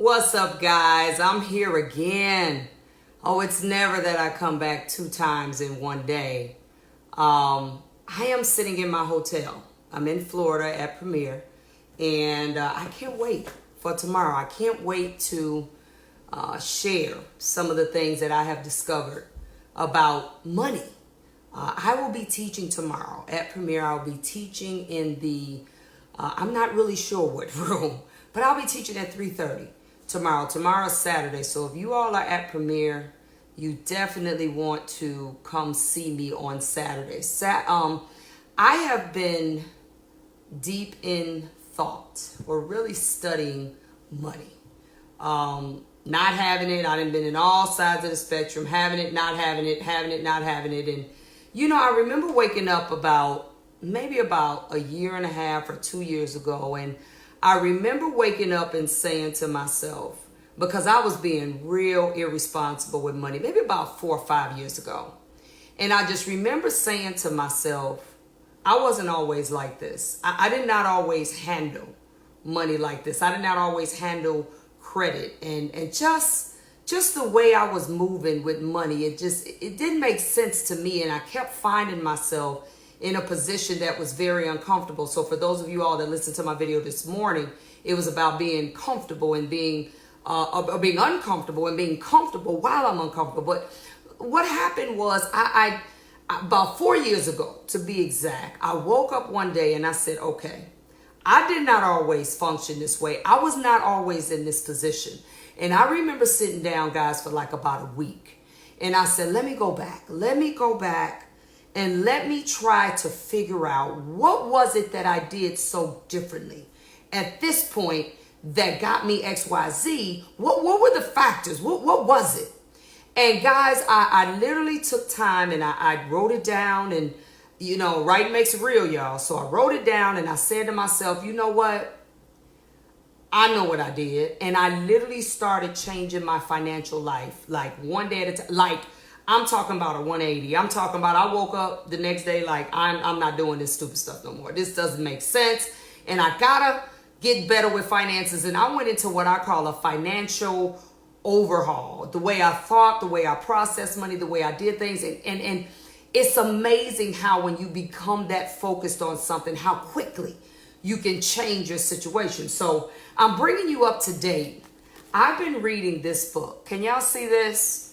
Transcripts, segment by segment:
What's up, guys? I'm here again. Oh, it's never that I come back 2 times in one day. I am sitting in my hotel. I'm in Florida at Premier, and I can't wait for tomorrow. I can't wait to share some of the things that I have discovered about money. I will be teaching tomorrow at Premier. I'll be teaching in the, I'm not really sure what room, but I'll be teaching at 3:30 tomorrow. Tomorrow's Saturday. So if you all are at Premier, you definitely want to come see me on Saturday. I have been deep in thought or really studying money. Not having it. I done been in all sides of the spectrum. Having it, not having it, having it, not having it. And, you know, I remember waking up maybe about a year and a half or 2 years ago. And I remember waking up and saying to myself, because I was being real irresponsible with money, maybe about 4 or 5 years ago. And I just remember saying to myself, I wasn't always like this. I did not always handle money like this. I did not always handle credit and just the way I was moving with money. It didn't make sense to me. And I kept finding myself in a position that was very uncomfortable. So for those of you all that listened to my video this morning, it was about being comfortable and being uncomfortable and being comfortable while I'm uncomfortable. But what happened was I about 4 years ago, to be exact, I woke up one day and I said, okay, I did not always function this way. I was not always in this position. And I remember sitting down, guys, for like about a week. And I said, let me go back and let me try to figure out what was it that I did so differently at this point that got me XYZ. What were the factors? What was it? And guys, I literally took time and I wrote it down, and you know, writing makes it real, y'all. So I wrote it down and I said to myself, you know what? I know what I did. And I literally started changing my financial life, like one day at a time. Like, I'm talking about a 180. I'm talking about I woke up the next day like I'm not doing this stupid stuff no more. This doesn't make sense. And I gotta get better with finances. And I went into what I call a financial overhaul. The way I thought, the way I processed money, the way I did things. And it's amazing how when you become that focused on something, how quickly you can change your situation. So I'm bringing you up to date. I've been reading this book. Can y'all see this?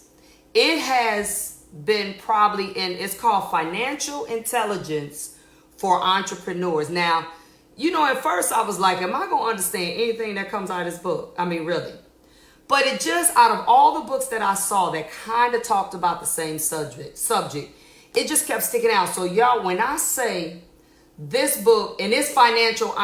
It has been it's called Financial Intelligence for Entrepreneurs. Now, you know, at first I was like, am I going to understand anything that comes out of this book? I mean, really. But it just, out of all the books that I saw that kind of talked about the same subject, it just kept sticking out. So y'all, when I say this book, and it's financial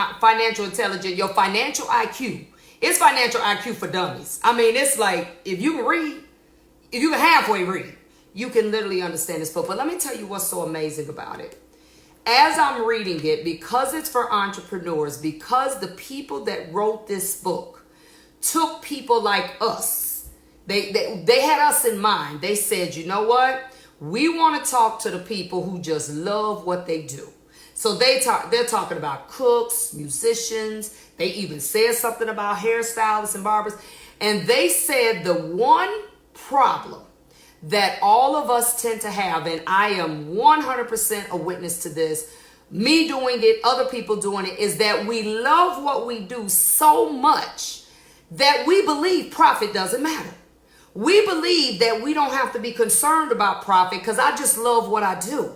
intelligence, your financial IQ, it's financial IQ for dummies. I mean, it's like, if you can halfway read, you can literally understand this book. But let me tell you what's so amazing about it. As I'm reading it, because it's for entrepreneurs, because the people that wrote this book took people like us, they had us in mind. They said, you know what? We want to talk to the people who just love what they do. So they're talking about cooks, musicians. They even said something about hairstylists and barbers. And they said the one problem that all of us tend to have, and I am 100% a witness to this, me doing it, other people doing it, is that we love what we do so much that we believe profit doesn't matter. We believe that we don't have to be concerned about profit because I just love what I do.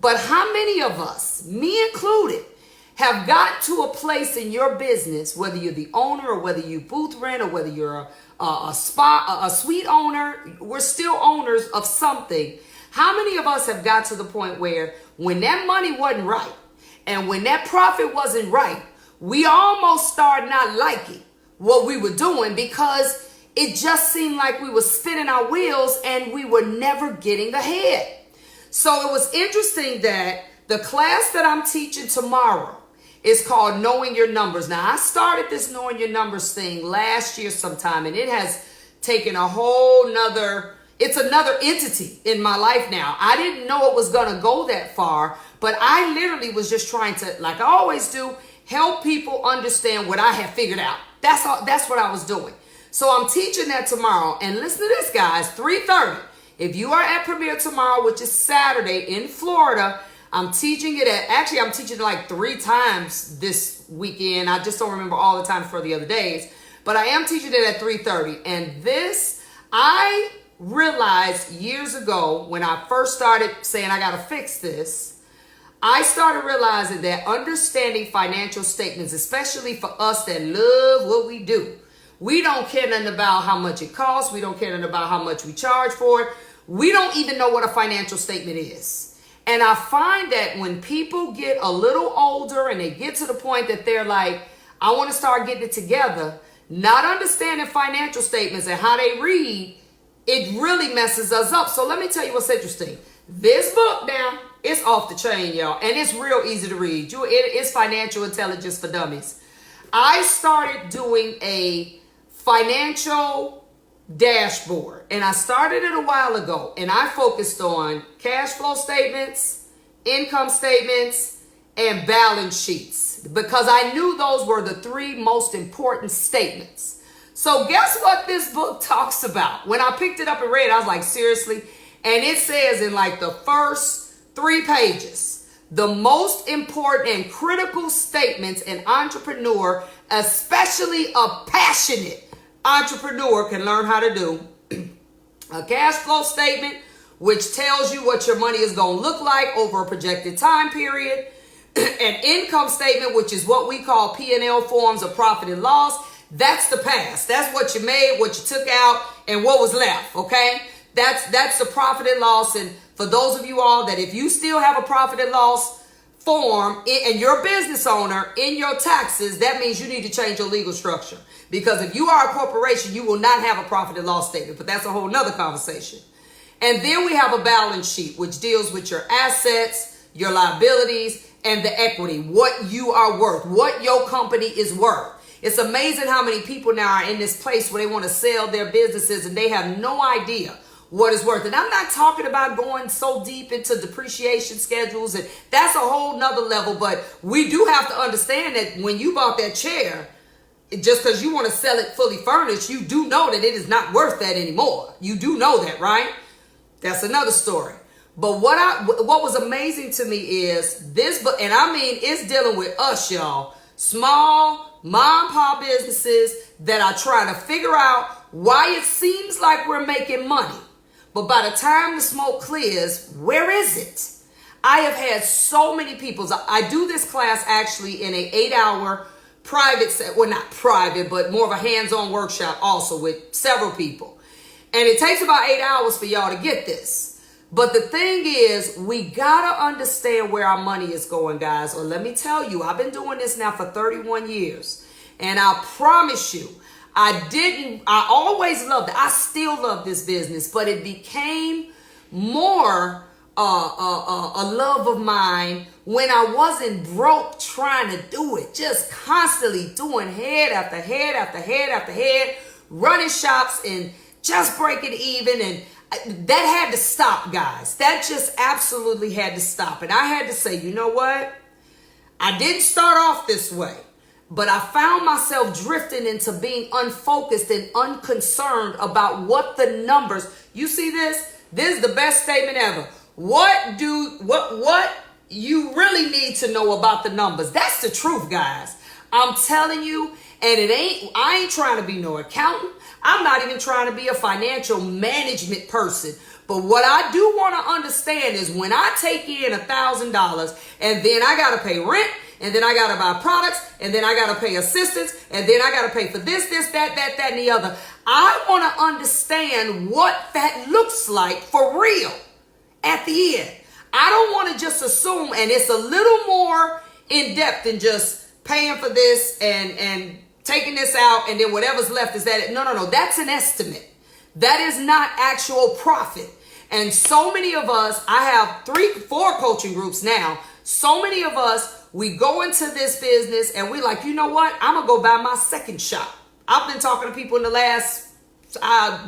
But how many of us, me included, have got to a place in your business, whether you're the owner or whether you booth rent or whether you're a suite owner, we're still owners of something. How many of us have got to the point where when that money wasn't right and when that profit wasn't right, we almost started not liking what we were doing because it just seemed like we were spinning our wheels and we were never getting ahead. So it was interesting that the class that I'm teaching tomorrow is called Knowing Your Numbers. Now, I started this Knowing Your Numbers thing last year sometime, and it has taken a whole nother, it's another entity in my life now. I didn't know it was going to go that far, but I literally was just trying to, like I always do, help people understand what I have figured out. That's all. That's what I was doing. So I'm teaching that tomorrow. And listen to this, guys, 3:30. If you are at Premiere tomorrow, which is Saturday in Florida, I'm teaching it actually I'm teaching it like 3 times this weekend. I just don't remember all the time for the other days. But I am teaching it at 3:30. And this, I realized years ago when I first started saying I got to fix this, I started realizing that understanding financial statements, especially for us that love what we do, we don't care nothing about how much it costs. We don't care nothing about how much we charge for it. We don't even know what a financial statement is. And I find that when people get a little older and they get to the point that they're like, I want to start getting it together, not understanding financial statements and how they read, it really messes us up. So let me tell you what's interesting. This book now, it's off the chain, y'all. And it's real easy to read. It's Financial Intelligence for Dummies. I started doing a financial dashboard. And I started it a while ago. And I focused on cash flow statements, income statements, and balance sheets. Because I knew those were the 3 most important statements. So guess what this book talks about? When I picked it up and read it, I was like, seriously? And it says in like the first 3 pages, the most important and critical statements an entrepreneur, especially a passionate entrepreneur, can learn how to do. A cash flow statement, which tells you what your money is going to look like over a projected time period. An income statement, which is what we call P&L forms of profit and loss. That's the past. That's what you made, what you took out, and what was left, okay? That's the profit and loss. And for those of you all that if you still have a profit and loss form and you're a business owner in your taxes, that means you need to change your legal structure. Because if you are a corporation, you will not have a profit and loss statement. But that's a whole nother conversation. And then we have a balance sheet, which deals with your assets, your liabilities, and the equity, what you are worth, what your company is worth. It's amazing how many people now are in this place where they want to sell their businesses and they have no idea what it's worth. And I'm not talking about going so deep into depreciation schedules, and that's a whole nother level. But we do have to understand that when you bought that chair, just because you want to sell it fully furnished, you do know that it is not worth that anymore. You do know that, right? That's another story. But what was amazing to me is this book, and I mean, it's dealing with us, y'all. Small mom and pop businesses that are trying to figure out why it seems like we're making money. But by the time the smoke clears, where is it? I have had so many people. I do this class actually in an 8-hour private set. Well, not private, but more of a hands-on workshop also with several people. And it takes about 8 hours for y'all to get this. But the thing is, we gotta understand where our money is going, guys. Or let me tell you, I've been doing this now for 31 years. And I promise you, I always loved it. I still love this business, but it became more a love of mine when I wasn't broke trying to do it. Just constantly doing head after head after head after head, running shops and just breaking even. And that had to stop, guys. That just absolutely had to stop. And I had to say, you know what? I didn't start off this way, but I found myself drifting into being unfocused and unconcerned about what the numbers. You see this? This is the best statement ever. What you really need to know about the numbers. That's the truth, guys. I'm telling you, and I ain't trying to be no accountant. I'm not even trying to be a financial management person. But what I do want to understand is when I take in $1,000 and then I got to pay rent, and then I got to buy products, and then I got to pay assistants, and then I got to pay for this, that, and the other. I want to understand what that looks like for real at the end. I don't want to just assume, and it's a little more in depth than just paying for this and taking this out, and then whatever's left is that. No. That's an estimate. That is not actual profit. And so many of us, I have 3-4 coaching groups now. So many of us, we go into this business and we like, you know what? I'm going to go buy my second shop. I've been talking to people in the last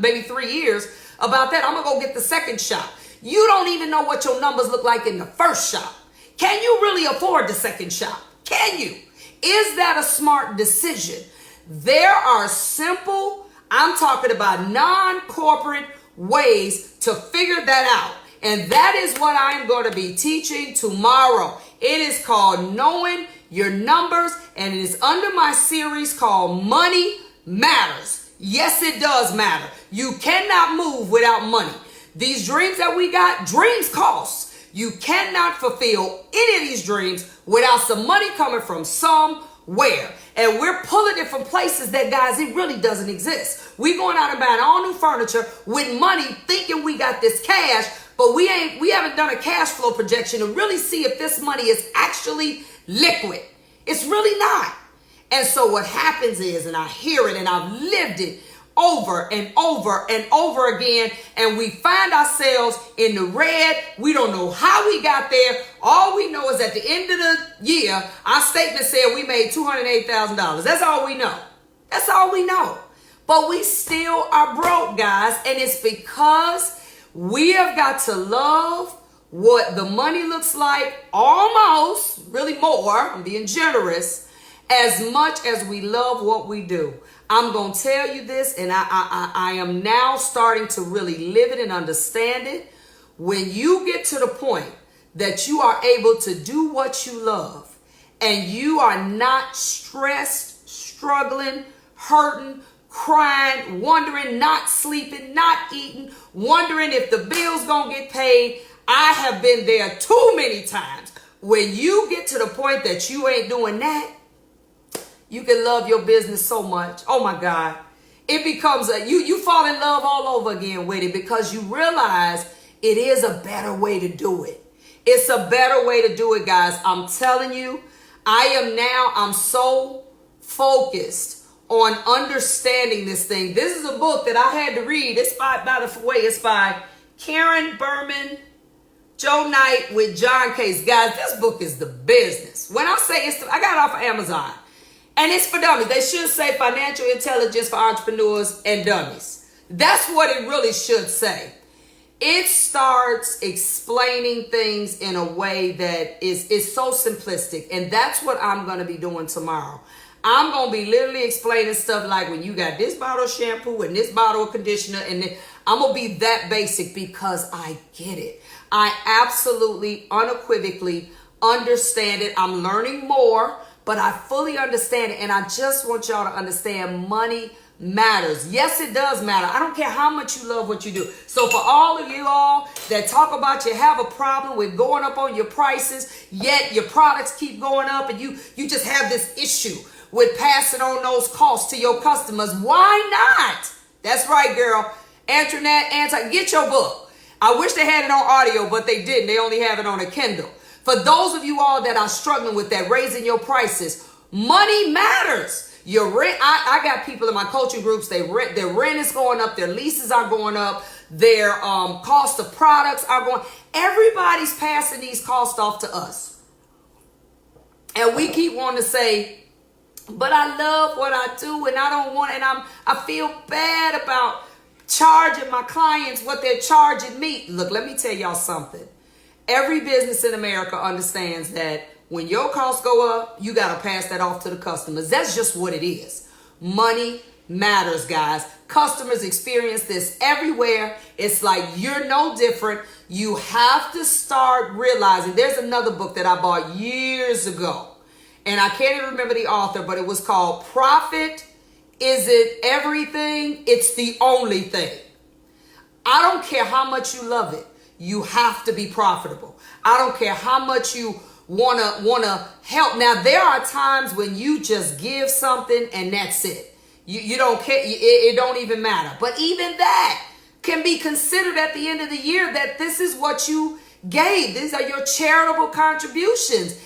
maybe 3 years about that. I'm going to go get the second shop. You don't even know what your numbers look like in the first shop. Can you really afford the second shop? Can you? Is that a smart decision? There are simple, I'm talking about non-corporate ways to figure that out. And that is what I'm going to be teaching tomorrow. It is called Knowing Your Numbers, and it is under my series called Money Matters. Yes, it does matter. You cannot move without money. These dreams that we got, dreams cost. You cannot fulfill any of these dreams without some money coming from somewhere. And we're pulling it from places that, guys, it really doesn't exist. We going out and buying all new furniture with money, thinking we got this cash, but we haven't done a cash flow projection to really see if this money is actually liquid. It's really not. And so what happens is, and I hear it and I've lived it over and over and over again, and we find ourselves in the red. We don't know how we got there. All we know is at the end of the year, our statement said we made $208,000. That's all we know. That's all we know. But we still are broke, guys, and it's because we have got to love what the money looks like, almost, really more, I'm being generous, as much as we love what we do. I'm going to tell you this, and I am now starting to really live it and understand it. When you get to the point that you are able to do what you love, and you are not stressed, struggling, hurting, crying, wondering, not sleeping, not eating, wondering if the bill's going to get paid. I have been there too many times. When you get to the point that you ain't doing that, you can love your business so much. Oh my God. It becomes you fall in love all over again with it, because you realize it is a better way to do it. It's a better way to do it, guys. I'm telling you, I'm so focused on understanding this thing. This is a book that I had to read. It's by Karen Berman, Joe Knight with John Case. Guys, this book is the business. When I say I got it off of Amazon. And it's for dummies. They should say financial intelligence for entrepreneurs and dummies. That's what it really should say. It starts explaining things in a way that is so simplistic. And that's what I'm going to be doing tomorrow. I'm going to be literally explaining stuff like when you got this bottle of shampoo and this bottle of conditioner. And then I'm going to be that basic because I get it. I absolutely, unequivocally understand it. I'm learning more, but I fully understand it. And I just want y'all to understand money matters. Yes, it does matter. I don't care how much you love what you do. So for all of you all that talk about you have a problem with going up on your prices, yet your products keep going up, and you just have this issue with passing on those costs to your customers, why not? That's right, girl. Antoinette, get your book. I wish they had it on audio, but they didn't. They only have it on a Kindle. For those of you all that are struggling with that, raising your prices, money matters. Your rent, I got people in my coaching groups, their rent is going up, their leases are going up, their cost of products are going. Everybody's passing these costs off to us. And we keep wanting to say, but I love what I do, and I don't want, and I feel bad about charging my clients what they're charging me. Look, let me tell y'all something. Every business in America understands that when your costs go up, you got to pass that off to the customers. That's just what it is. Money matters, guys. Customers experience this everywhere. It's like you're no different. You have to start realizing. There's another book that I bought years ago, and I can't even remember the author, but it was called Profit Isn't Everything, It's the Only Thing. I don't care how much you love it. You have to be profitable. I don't care how much you wanna help. Now, there are times when you just give something and that's it. You don't care. It don't even matter. But even that can be considered at the end of the year that this is what you gave. These are your charitable contributions.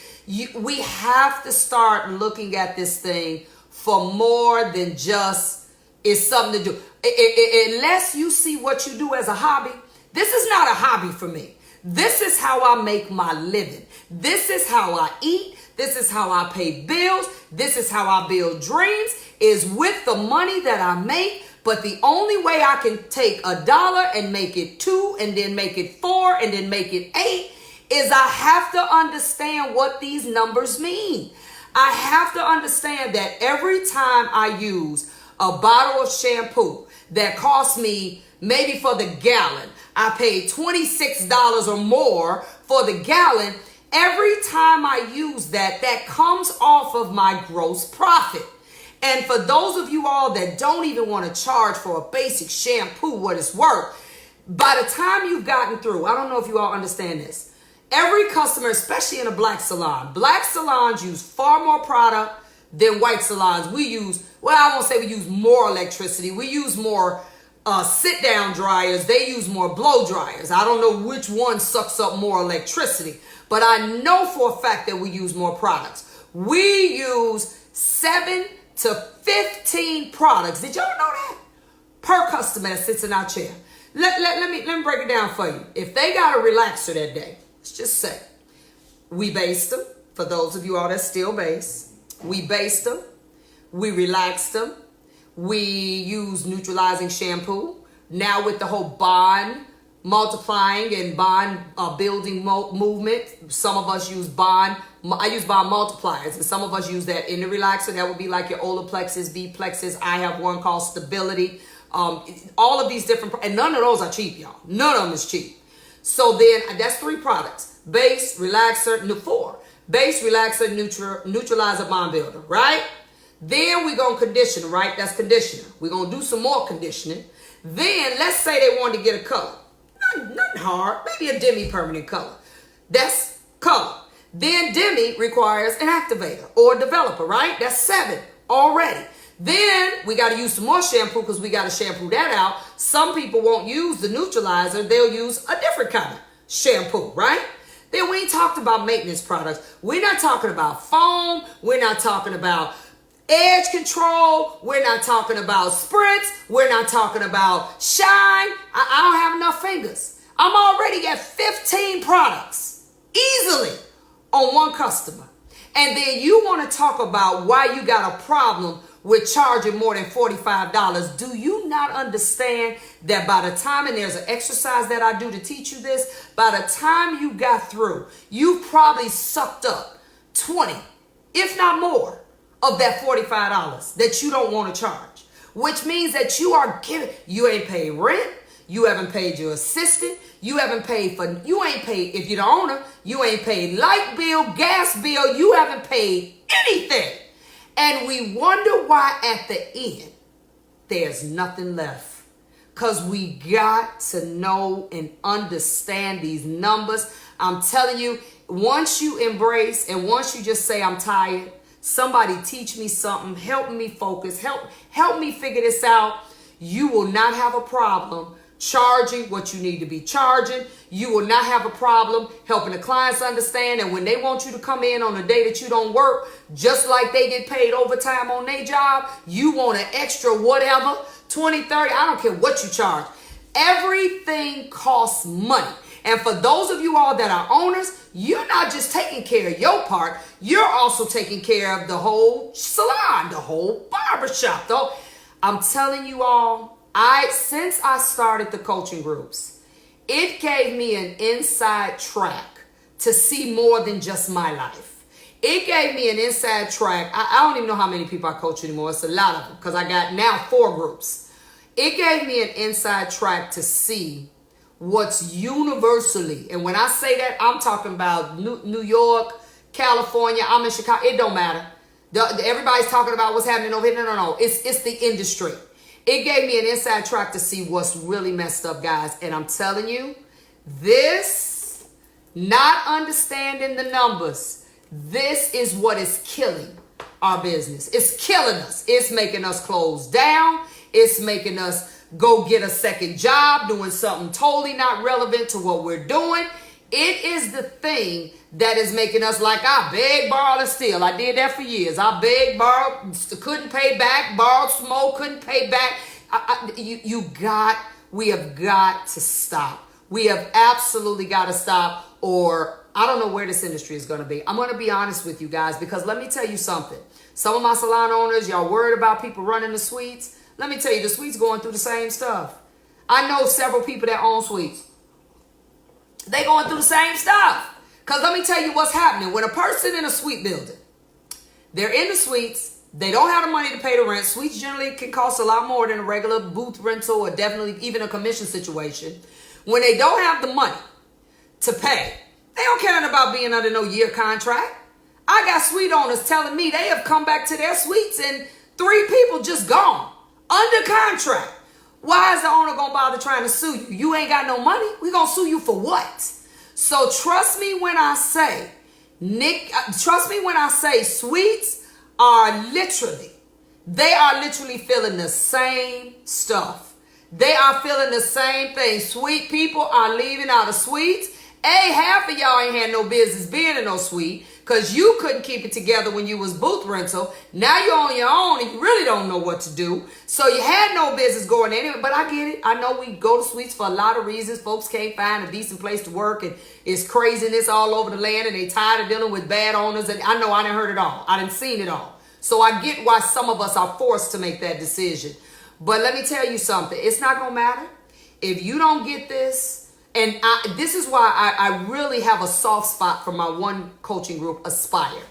We have to start looking at this thing for more than just it's something to do. Unless you see what you do as a hobby. This is not a hobby for me. This is how I make my living. This is how I eat. This is how I pay bills. This is how I build dreams, is with the money that I make. But the only way I can take $1 and make it 2 and then make it 4 and then make it 8 is I have to understand what these numbers mean. I have to understand that every time I use a bottle of shampoo that costs me maybe for the gallon, I paid $26 or more for the gallon. Every time I use that, that comes off of my gross profit. And for those of you all that don't even want to charge for a basic shampoo what it's worth, by the time you've gotten through, I don't know if you all understand this, every customer, especially in a black salon, black salons use far more product than white salons. We use, well, I won't say we use more electricity. We use more sit-down dryers. They use more blow dryers. I don't know which one sucks up more electricity, but I know for a fact that we use more products. We use 7 to 15 products. Did y'all know that? Per customer that sits in our chair. Let me break it down for you. If they got a relaxer that day, let's just say, we based them. For those of you all that still base, we based them. We relaxed them. We use neutralizing shampoo. Now with the whole bond multiplying and bond building movement, some of us use bond. I use bond multipliers, and some of us use that in the relaxer. That would be like your Olaplexus, V-Plexus. I have one called Stability. All of these different, and none of those are cheap, y'all. None of them is cheap. So then that's 3 products: base, relaxer, 4. Base, relaxer, neutralizer, bond builder, right? Then we're going to conditioner, right? That's conditioner. We're going to do some more conditioning. Then let's say they wanted to get a color. Nothing hard. Maybe a demi-permanent color. That's color. Then demi requires an activator or a developer, right? That's 7 already. Then we got to use some more shampoo because we got to shampoo that out. Some people won't use the neutralizer. They'll use a different kind of shampoo, right? Then we ain't talked about maintenance products. We're not talking about foam. We're not talking about edge control. We're not talking about spritz. We're not talking about shine. I don't have enough fingers. I'm already at 15 products easily on one customer. And then you want to talk about why you got a problem with charging more than $45. Do you not understand that by the time, and there's an exercise that I do to teach you this, by the time you got through, you probably sucked up 20, if not more, of that $45 that you don't want to charge, which means that you are giving, you ain't paid rent, you haven't paid your assistant, you ain't paid, if you're the owner, you ain't paid light bill, gas bill, you haven't paid anything. And we wonder why at the end, there's nothing left. Because we got to know and understand these numbers. I'm telling you, once you embrace and once you just say, I'm tired, somebody teach me something, help me focus, help me figure this out, you will not have a problem charging what you need to be charging. You will not have a problem helping the clients understand. And when they want you to come in on a day that you don't work, just like they get paid overtime on their job, you want an extra whatever, 20, 30, I don't care what you charge. Everything costs money. And for those of you all that are owners, you're not just taking care of your part, you're also taking care of the whole salon, the whole barbershop. Though I'm telling you all, since I started the coaching groups, it gave me an inside track to see more than just my life. It gave me an inside track. I don't even know how many people I coach anymore. It's a lot of them because I got now 4 groups. It gave me an inside track to see what's universally, and when I say that, I'm talking about New York, California, I'm in Chicago, it don't matter. Everybody's talking about what's happening over here. No. It's the industry. It gave me an inside track to see what's really messed up, guys. And I'm telling you, this, not understanding the numbers, this is what is killing our business. It's killing us. It's making us close down. It's making us go get a second job doing something totally not relevant to what we're doing. It is the thing that is making us like, I beg, borrow, and steal. I did that for years. I begged, borrowed, couldn't pay back, borrowed, smoke, couldn't pay back. We have got to stop. We have absolutely got to stop, or I don't know where this industry is going to be. I'm going to be honest with you guys, because let me tell you something. Some of my salon owners, y'all worried about people running the suites. Let me tell you, the suites going through the same stuff. I know several people that own suites. They going through the same stuff. Because let me tell you what's happening. When a person in a suite building, They're in the suites. They don't have the money to pay the rent. Suites generally can cost a lot more than a regular booth rental or definitely even a commission situation. When they don't have the money to pay, they don't care nothing about being under no year contract. I got suite owners telling me they have come back to their suites and 3 people just gone under contract. Why is the owner going to bother trying to sue you? You ain't got no money. We going to sue you for what? So trust me when I say, suites are literally feeling the same stuff. They are feeling the same thing. Suite people are leaving out of suites. Half of y'all ain't had no business being in no suite because you couldn't keep it together when you was booth rental. Now you're on your own and you really don't know what to do. So you had no business going anyway. But I get it. I know we go to suites for a lot of reasons. Folks can't find a decent place to work and it's craziness all over the land and they tired of dealing with bad owners. And I know I done heard it all. I done seen it all. So I get why some of us are forced to make that decision. But let me tell you something. It's not going to matter. If you don't get this, and this is why I really have a soft spot for my one coaching group, Aspire.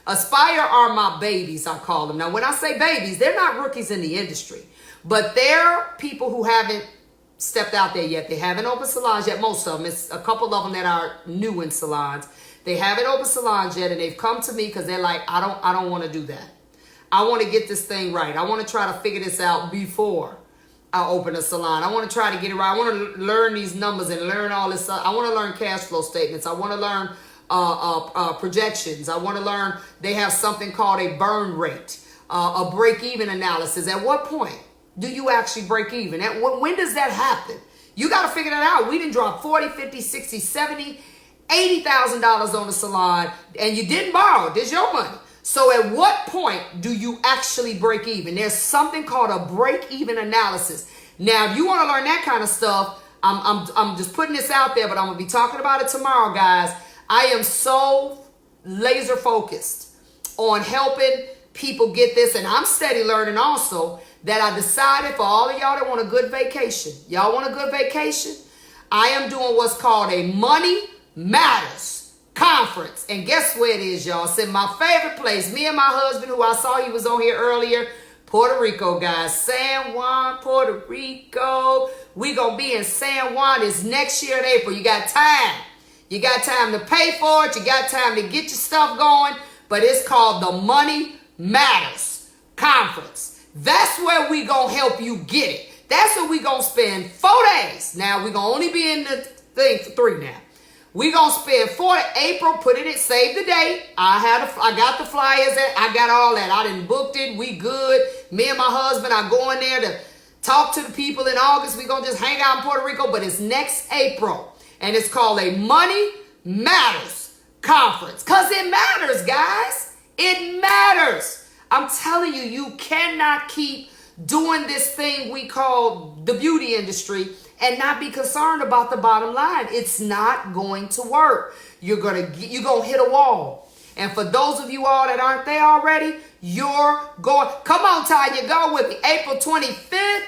Aspire are my babies, I call them. Now, when I say babies, they're not rookies in the industry, but they're people who haven't stepped out there yet. They haven't opened salons yet. Most of them, it's a couple of them that are new in salons. They haven't opened salons yet, and they've come to me because they're like, I don't want to do that. I want to get this thing right. I want to try to figure this out before I open a salon. I want to try to get it right. I want to learn these numbers and learn all this stuff. I want to learn cash flow statements. I want to learn projections. I want to learn they have something called a burn rate, a break-even analysis. At what point do you actually break even? When does that happen? You got to figure that out. We didn't drop $40, $50, $60, $70, $80,000 on the salon and you didn't borrow. This is your money. So at what point do you actually break even? There's something called a break-even analysis. Now, if you want to learn that kind of stuff, I'm just putting this out there, but I'm going to be talking about it tomorrow, guys. I am so laser focused on helping people get this, and I'm steady learning also that I decided for all of y'all that want a good vacation, y'all want a good vacation, I am doing what's called a Money Matters conference. And guess where it is, y'all? It's in my favorite place. Me and my husband, who I saw he was on here earlier, Puerto Rico, guys. San Juan, Puerto Rico. We gonna be in San Juan this next year in April. You got time. You got time to pay for it. You got time to get your stuff going. But it's called the Money Matters Conference. That's where we gonna help you get it. That's where we gonna spend 4 days. Now, we gonna only be in the thing for 3 now. We gonna spend 4 April, put it in, save the date. I got the flyers, I got all that. I done booked it, we good. Me and my husband are going there to talk to the people in August. We gonna just hang out in Puerto Rico, but it's next April. And it's called a Money Matters Conference. Cause it matters, guys. It matters. I'm telling you, you cannot keep doing this thing we call the beauty industry and not be concerned about the bottom line. It's not going to work. You're gonna hit a wall. And for those of you all that aren't there already, you're going. Come on, Tanya, go with me. April 25th,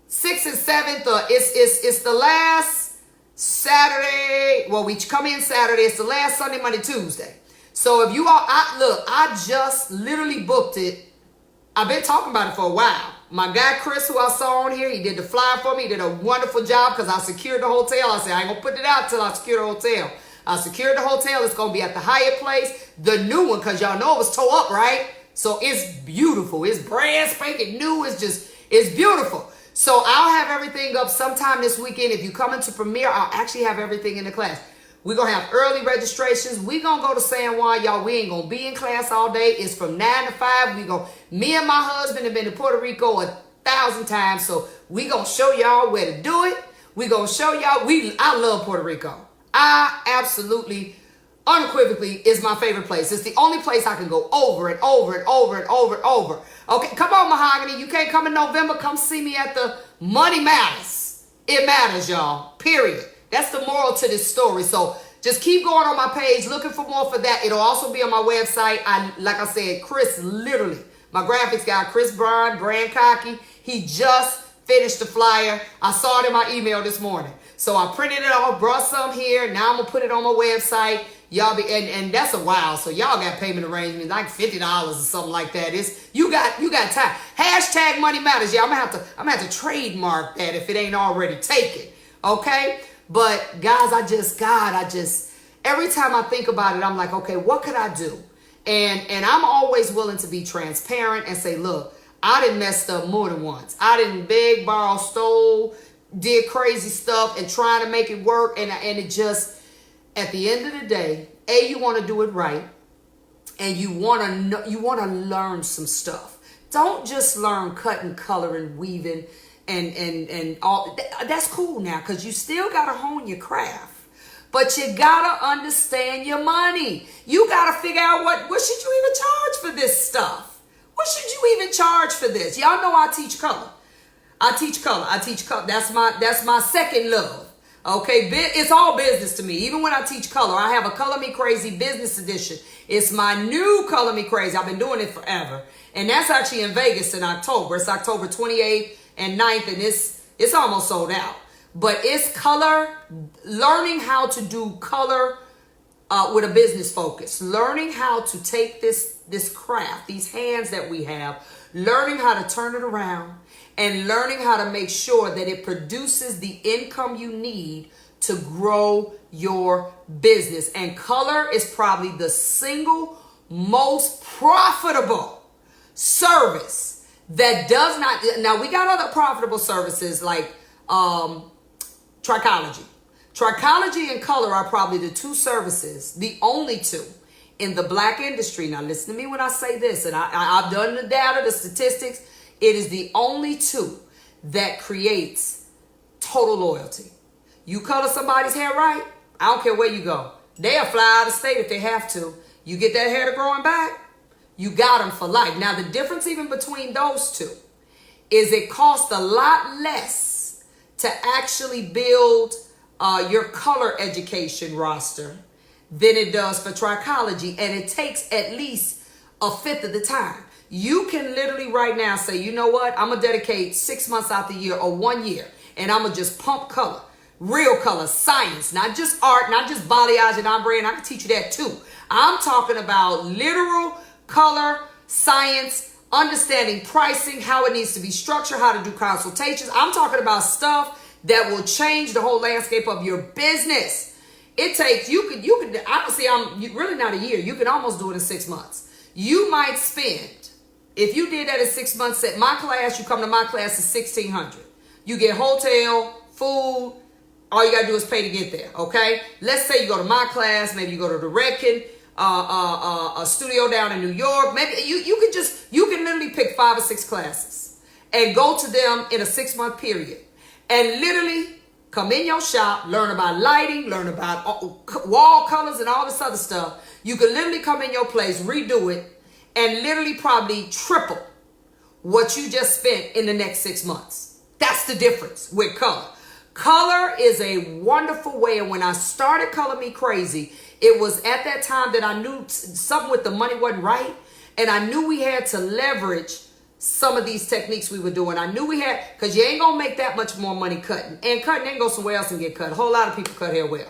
6th and 7th. It's the last Saturday. Well, we come in Saturday. It's the last Sunday, Monday, Tuesday. So if you all, I just literally booked it. I've been talking about it for a while. My guy, Chris, who I saw on here, he did the flyer for me. He did a wonderful job because I secured the hotel. I said, I ain't going to put it out till I secure the hotel. I secured the hotel. It's going to be at the Hyatt Place, the new one, because y'all know it was tore up, right? So it's beautiful. It's brand spanking new. It's beautiful. So I'll have everything up sometime this weekend. If you come into Premier, I'll actually have everything in the class. We're going to have early registrations. We're going to go to San Juan, y'all. We ain't going to be in class all day. It's from 9 to 5. Me and my husband have been to Puerto Rico 1,000 times. So we going to show y'all where to do it. We going to show y'all. I love Puerto Rico. I absolutely, unequivocally, is my favorite place. It's the only place I can go over and over and over and over and over. Okay, come on, Mahogany. You can't come in November. Come see me at the Money Matters. It matters, y'all. Period. That's the moral to this story. So just keep going on my page, looking for more for that. It'll also be on my website. Like I said, Chris, literally, my graphics guy, Chris Brand Cocky, he just finished the flyer. I saw it in my email this morning. So I printed it off, brought some here. Now I'm going to put it on my website. Y'all be and that's a while. So y'all got payment arrangements like $50 or something like that. It's you got time. Hashtag money matters. Yeah, I'm gonna have to trademark that if it ain't already taken. Okay? But guys, I just every time I think about it, I'm like, okay, what could I do? And I'm always willing to be transparent and say, look, I done messed up more than once. I didn't beg, borrow, stole, did crazy stuff and trying to make it work. And it just, at the end of the day, you want to do it right. And you want to learn some stuff. Don't just learn cutting, coloring, weaving, and all. That's cool now because you still got to hone your craft. But you gotta understand your money. You gotta figure out what should you even charge for this stuff? What should you even charge for this? Y'all know I teach color. I teach color. That's my second love. Okay, it's all business to me. Even when I teach color, I have a Color Me Crazy business edition. It's my new Color Me Crazy. I've been doing it forever, and that's actually in Vegas in October. It's October 28th and 9th, and it's almost sold out. But it's color, learning how to do color with a business focus, learning how to take this craft, these hands that we have, learning how to turn it around and learning how to make sure that it produces the income you need to grow your business. And color is probably the single most profitable service that does not, now we got other profitable services like, Trichology. Trichology and color are probably the two services, the only two in the black industry. Now listen to me when I say this, and I've done the data, the statistics. It is the only two that creates total loyalty. You color somebody's hair right, I don't care where you go. They'll fly out of state if they have to. You get that hair to growing back, you got them for life. Now the difference even between those two is it costs a lot less to actually build your color education roster than it does for Trichology. And it takes at least a fifth of the time. You can literally right now say, you know what? I'm going to dedicate 6 months out the year or 1 year. And I'm going to just pump color, real color, science, not just art, not just balayage and ombre. And I can teach you that too. I'm talking about literal color, science, understanding pricing, how it needs to be structured, how to do consultations. I'm talking about stuff that will change the whole landscape of your business. It takes, you could, honestly, really not a year. You can almost do it in 6 months. You might spend, if you did that in 6 months at my class, you come to my class is $1,600. You get hotel, food, all you got to do is pay to get there, okay? Let's say you go to my class, maybe you go to the Redken, a studio down in New York. Maybe you can literally pick 5 or 6 classes and go to them in a 6-month period and literally come in your shop, learn about lighting, learn about wall colors and all this other stuff. You can literally come in your place, redo it, and literally probably triple what you just spent in the next 6 months. That's the difference with color. Color is a wonderful way. And when I started Color Me Crazy, it was at that time that I knew something with the money wasn't right. And I knew we had to leverage some of these techniques we were doing. I knew we had, because you ain't going to make that much more money cutting. And cutting ain't go somewhere else and get cut. A whole lot of people cut hair well.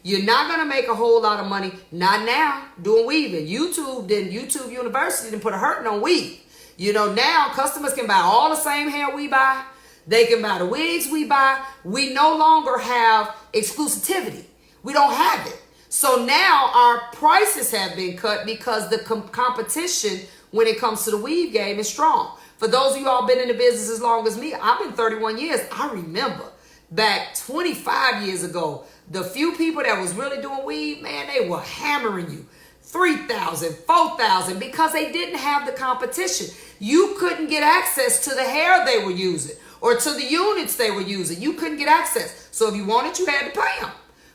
You're not going to make a whole lot of money, not now, doing weaving. YouTube University didn't put a hurting on weave. You know, now customers can buy all the same hair we buy. They can buy the wigs we buy. We no longer have exclusivity. We don't have it. So now our prices have been cut because the competition when it comes to the weave game is strong. For those of you all been in the business as long as me, I've been 31 years. I remember back 25 years ago, the few people that was really doing weave, man, they were hammering you. 3,000, 4,000 because they didn't have the competition. You couldn't get access to the hair they were using or to the units they were using. You couldn't get access. So if you wanted, you had to pay them.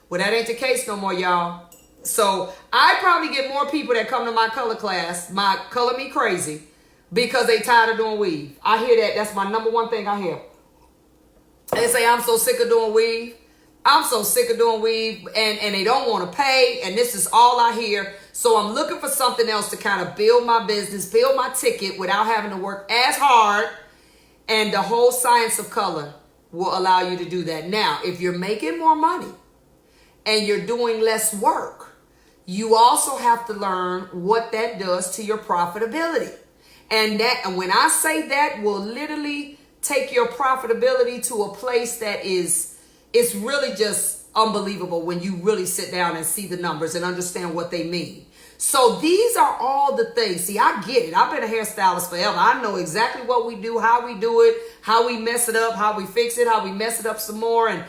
Well, that ain't the case no more, y'all. So I probably get more people that come to my color class, my Color Me Crazy, because they tired of doing weave. I hear that. That's my number one thing I hear. They say, I'm so sick of doing weave. I'm so sick of doing weave, and they don't want to pay, and this is all I hear. So I'm looking for something else to kind of build my business, build my ticket without having to work as hard, and the whole science of color will allow you to do that. Now, if you're making more money and you're doing less work, you also have to learn what that does to your profitability. And when I say that will literally take your profitability to a place that it's really just unbelievable when you really sit down and see the numbers and understand what they mean. So these are all the things. See, I get it. I've been a hairstylist forever. I know exactly what we do, how we do it, how we mess it up, how we fix it, how we mess it up some more. And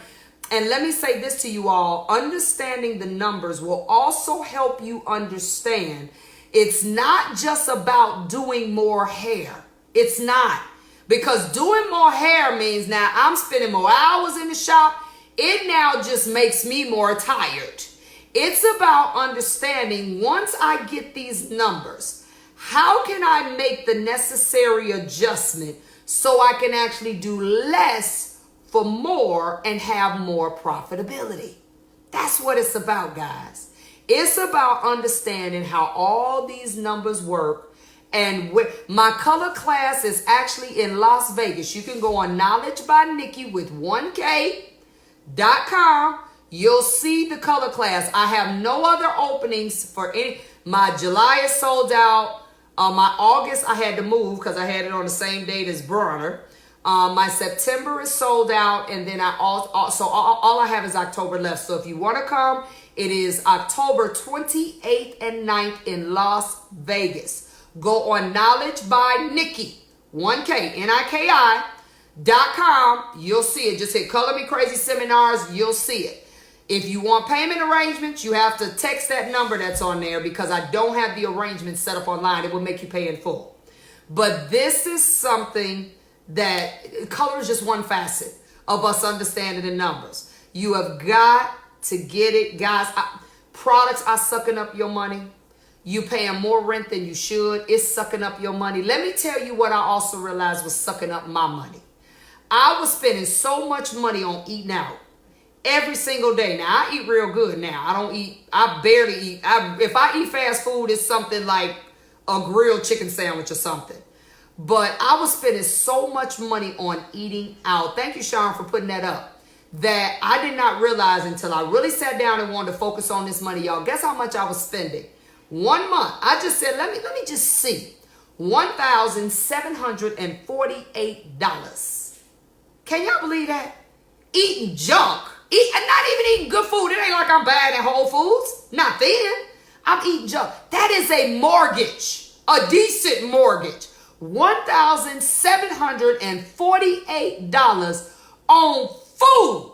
let me say this to you all. Understanding the numbers will also help you understand it's not just about doing more hair. It's not. Because doing more hair means now I'm spending more hours in the shop. It now just makes me more tired. It's about understanding once I get these numbers, how can I make the necessary adjustment so I can actually do less for more and have more profitability? That's what it's about, guys. It's about understanding how all these numbers work. And my color class is actually in Las Vegas. You can go on Knowledge by Nikki with 1K.com. You'll see the color class. I have no other openings for any. My July is sold out. My August, I had to move because I had it on the same date as Bronner. My September is sold out. And then all I have is October left. So if you want to come, it is October 28th and 9th in Las Vegas. Go on Knowledge by Nikki, 1K, NIKI.com. You'll see it. Just hit Color Me Crazy Seminars. You'll see it. If you want payment arrangements, you have to text that number that's on there because I don't have the arrangement set up online. It will make you pay in full. But this is something that color is just one facet of us understanding the numbers. You have got to get it, guys. Products are sucking up your money. You paying more rent than you should. It's sucking up your money. Let me tell you what I also realized was sucking up my money. I was spending so much money on eating out every single day. Now, I eat real good now. I barely eat. If I eat fast food, it's something like a grilled chicken sandwich or something. But I was spending so much money on eating out. Thank you, Sean, for putting that up. That I did not realize until I really sat down and wanted to focus on this money. Y'all, guess how much I was spending? 1 month. I just said, let me just see. $1,748. Can y'all believe that? Eating junk. Not even eating good food. It ain't like I'm bad at Whole Foods. Not then. I'm eating junk. That is a mortgage. A decent mortgage. $1,748 on food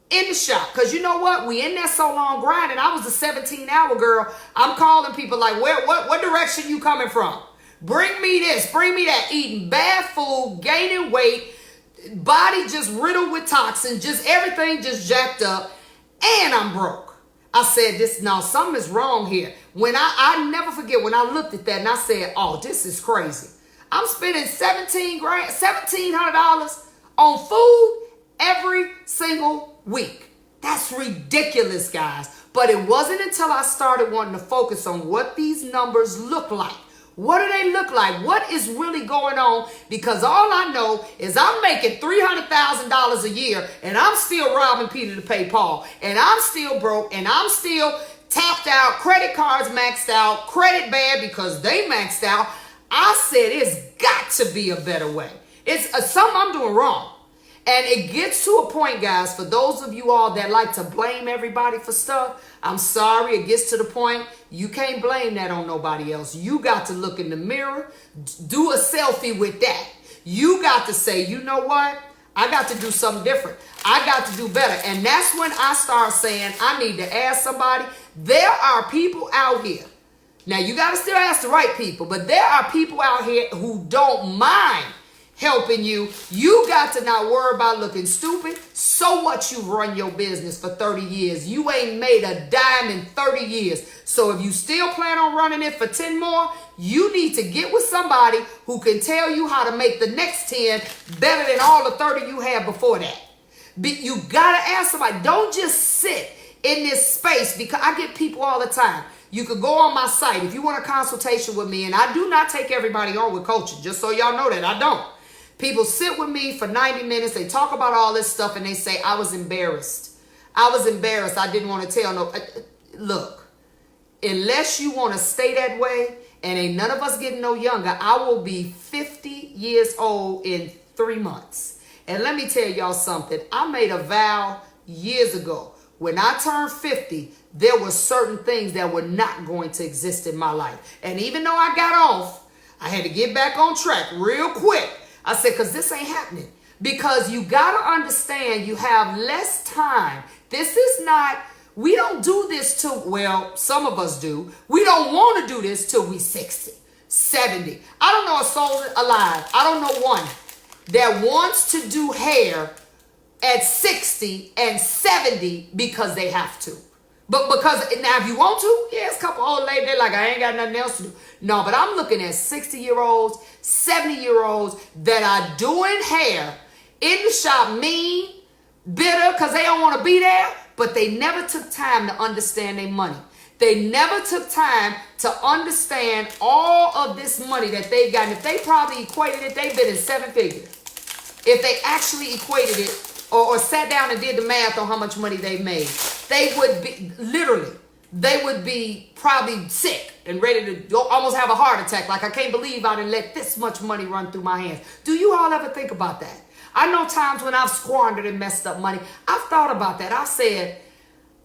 in the shop. Because you know what? We in there so long grinding. I was a 17-hour girl. I'm calling people like, what direction you coming from? Bring me this. Bring me that. Eating bad food, gaining weight, body just riddled with toxins, just everything just jacked up. And I'm broke. I said, something is wrong here. When I never forget when I looked at that and I said, oh, this is crazy. I'm spending $1,700 on food every single week. That's ridiculous, guys. But it wasn't until I started wanting to focus on what these numbers look like. What do they look like? What is really going on? Because all I know is I'm making $300,000 a year and I'm still robbing Peter to pay Paul. And I'm still broke and I'm still tapped out. Credit cards maxed out. Credit bad because they maxed out. I said it's got to be a better way. It's something I'm doing wrong. And it gets to a point, guys, for those of you all that like to blame everybody for stuff, I'm sorry, it gets to the point you can't blame that on nobody else. You got to look in the mirror, do a selfie with that. You got to say, you know what? I got to do something different. I got to do better. And that's when I start saying, I need to ask somebody. There are people out here. Now, you got to still ask the right people, but there are people out here who don't mind helping you. You got to not worry about looking stupid. So what? You've run your business for 30 years. You ain't made a dime in 30 years. So if you still plan on running it for 10 more, you need to get with somebody who can tell you how to make the next 10 better than all the 30 you had before that. You got to ask somebody. Don't just sit in this space, because I get people all the time. You could go on my site if you want a consultation with me, and I do not take everybody on with coaching, just so y'all know that I don't. People sit with me for 90 minutes. They talk about all this stuff and they say, I was embarrassed. I was embarrassed. I didn't want to tell no. Look, unless you want to stay that way, and ain't none of us getting no younger, I will be 50 years old in 3 months. And let me tell y'all something. I made a vow years ago. When I turned 50, there were certain things that were not going to exist in my life. And even though I got off, I had to get back on track real quick. I said, because this ain't happening. Because you got to understand you have less time. This is not, we don't do this till, well, some of us do. We don't want to do this till we 60, 70. I don't know a soul alive. I don't know one that wants to do hair at 60 and 70 because they have to. But because, now if you want to, yeah, it's a couple old ladies, they're like, I ain't got nothing else to do. No, but I'm looking at 60-year-olds, 70-year-olds that are doing hair in the shop mean, bitter, because they don't want to be there, but they never took time to understand their money. They never took time to understand all of this money that they've gotten. If they probably equated it, they've been in 7 figures. If they actually equated it, or sat down and did the math on how much money they made, they would be, literally, they would be probably sick and ready to go, almost have a heart attack. Like, I can't believe I didn't let this much money run through my hands. Do you all ever think about that? I know times when I've squandered and messed up money. I've thought about that. I said,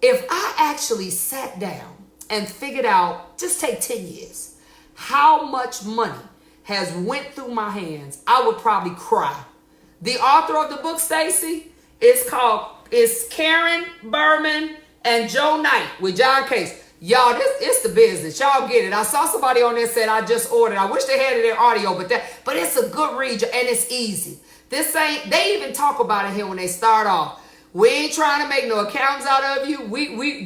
if I actually sat down and figured out, just take 10 years, how much money has went through my hands, I would probably cry. The author of the book, Stacy, it's Karen Berman and Joe Knight with John Case. Y'all, it's the business. Y'all get it. I saw somebody on there said I just ordered. I wish they had it in audio, but it's a good read and it's easy. They even talk about it here when they start off. We ain't trying to make no accounts out of you.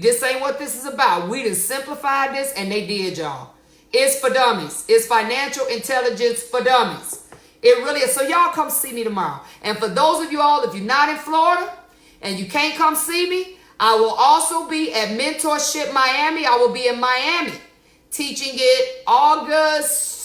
This ain't what this is about. We done simplified this and they did, y'all. It's for dummies. It's financial intelligence for dummies. It really is. So y'all come see me tomorrow. And for those of you all, if you're not in Florida and you can't come see me, I will also be at Mentorship Miami. I will be in Miami teaching it August.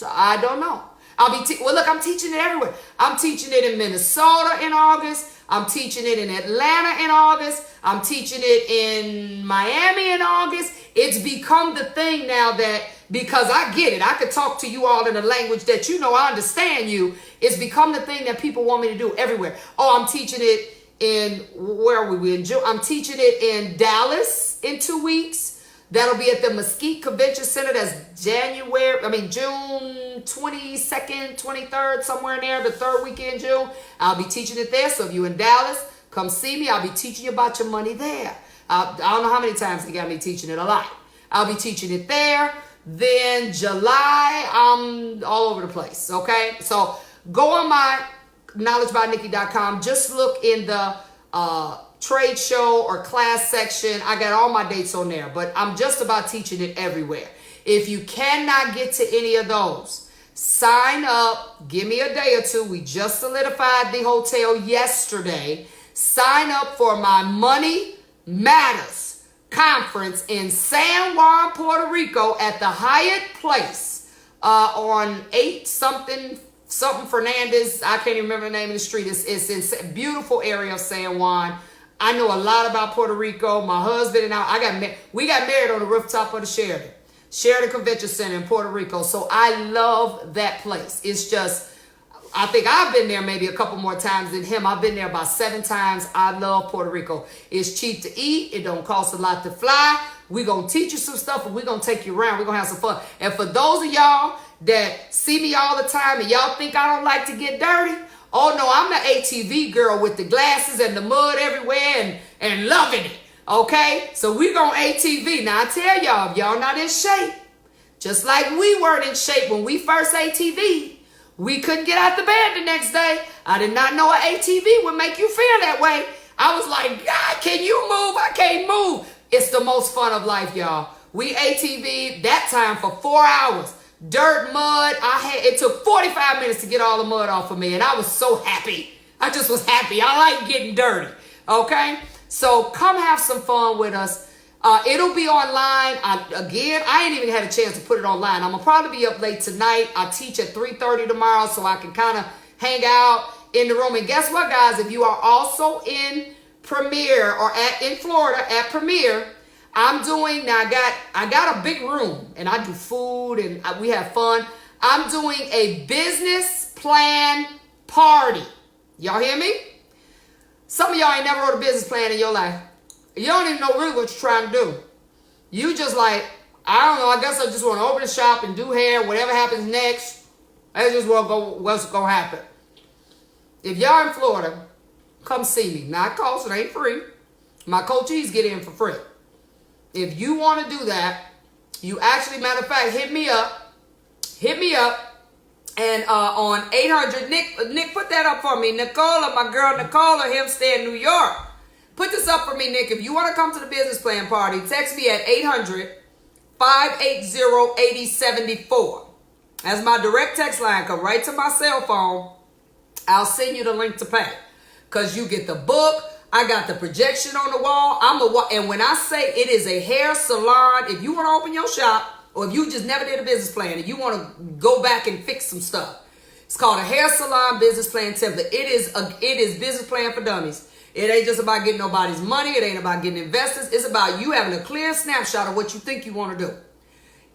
I don't know. I'm teaching it everywhere. I'm teaching it in Minnesota in August. I'm teaching it in Atlanta in August. I'm teaching it in Miami in August. It's become the thing now that, because I get it, I could talk to you all in a language that you know I understand you. It's become the thing that people want me to do everywhere. Oh, I'm teaching it in, where are we in June? I'm teaching it in Dallas in 2 weeks. That'll be at the Mesquite Convention Center. That's June 22nd, 23rd, somewhere in there, the 3rd weekend in June. I'll be teaching it there. So if you're in Dallas, come see me. I'll be teaching you about your money there. I don't know how many times they got me teaching it, a lot. I'll be teaching it there. Then July, I'm all over the place, okay? So go on my knowledgebynikki.com. Just look in the trade show or class section. I got all my dates on there, but I'm just about teaching it everywhere. If you cannot get to any of those, sign up. Give me a day or two. We just solidified the hotel yesterday. Sign up for my Money Matters conference in San Juan, Puerto Rico at the Hyatt Place on 8 something Fernandez. I can't even remember the name of the street. It's in a beautiful area of San Juan. I know a lot about Puerto Rico. My husband and we got married on the rooftop of the Sheraton Convention Center in Puerto Rico. So I love that place. It's just, I think I've been there maybe a couple more times than him. I've been there about 7 times. I love Puerto Rico. It's cheap to eat. It don't cost a lot to fly. We're going to teach you some stuff and we're going to take you around. We're going to have some fun. And for those of y'all that see me all the time and y'all think I don't like to get dirty, oh no, I'm the ATV girl with the glasses and the mud everywhere and loving it. Okay? So we're going ATV. Now I tell y'all, if y'all not in shape, just like we weren't in shape when we first ATV, we couldn't get out the bed the next day. I did not know an ATV would make you feel that way. I was like, God, can you move? I can't move. It's the most fun of life, y'all. We ATV'd that time for 4 hours. Dirt, mud. It took 45 minutes to get all the mud off of me, and I was so happy. I just was happy. I like getting dirty. Okay? So come have some fun with us. It'll be online. I ain't even had a chance to put it online. I'm going to probably be up late tonight. I teach at 3:30 tomorrow, so I can kind of hang out in the room. And guess what, guys? If you are also in Premier or in Florida at Premier, I'm doing now. I got a big room, and I do food, and we have fun. I'm doing a business plan party. Y'all hear me? Some of y'all ain't never wrote a business plan in your life. You don't even know really what you're trying to do. You just like, I don't know, I guess I just want to open a shop and do hair. Whatever happens next, that's just what's going to happen. If y'all in Florida, come see me. Not cost, it ain't free. My coachees get in for free. If you want to do that, you actually, matter of fact, hit me up. And on 800, Nick, put that up for me. Nicola, my girl Nicola, him stay in New York. Put this up for me, Nick. If you want to come to the business plan party, text me at 800-580-8074. That's my direct text line. Come right to my cell phone. I'll send you the link to pay. Because you get the book. I got the projection on the wall. And when I say it is a hair salon, if you want to open your shop, or if you just never did a business plan and you want to go back and fix some stuff, it's called a hair salon business plan template. It is business plan for dummies. It ain't just about getting nobody's money. It ain't about getting investors. It's about you having a clear snapshot of what you think you want to do.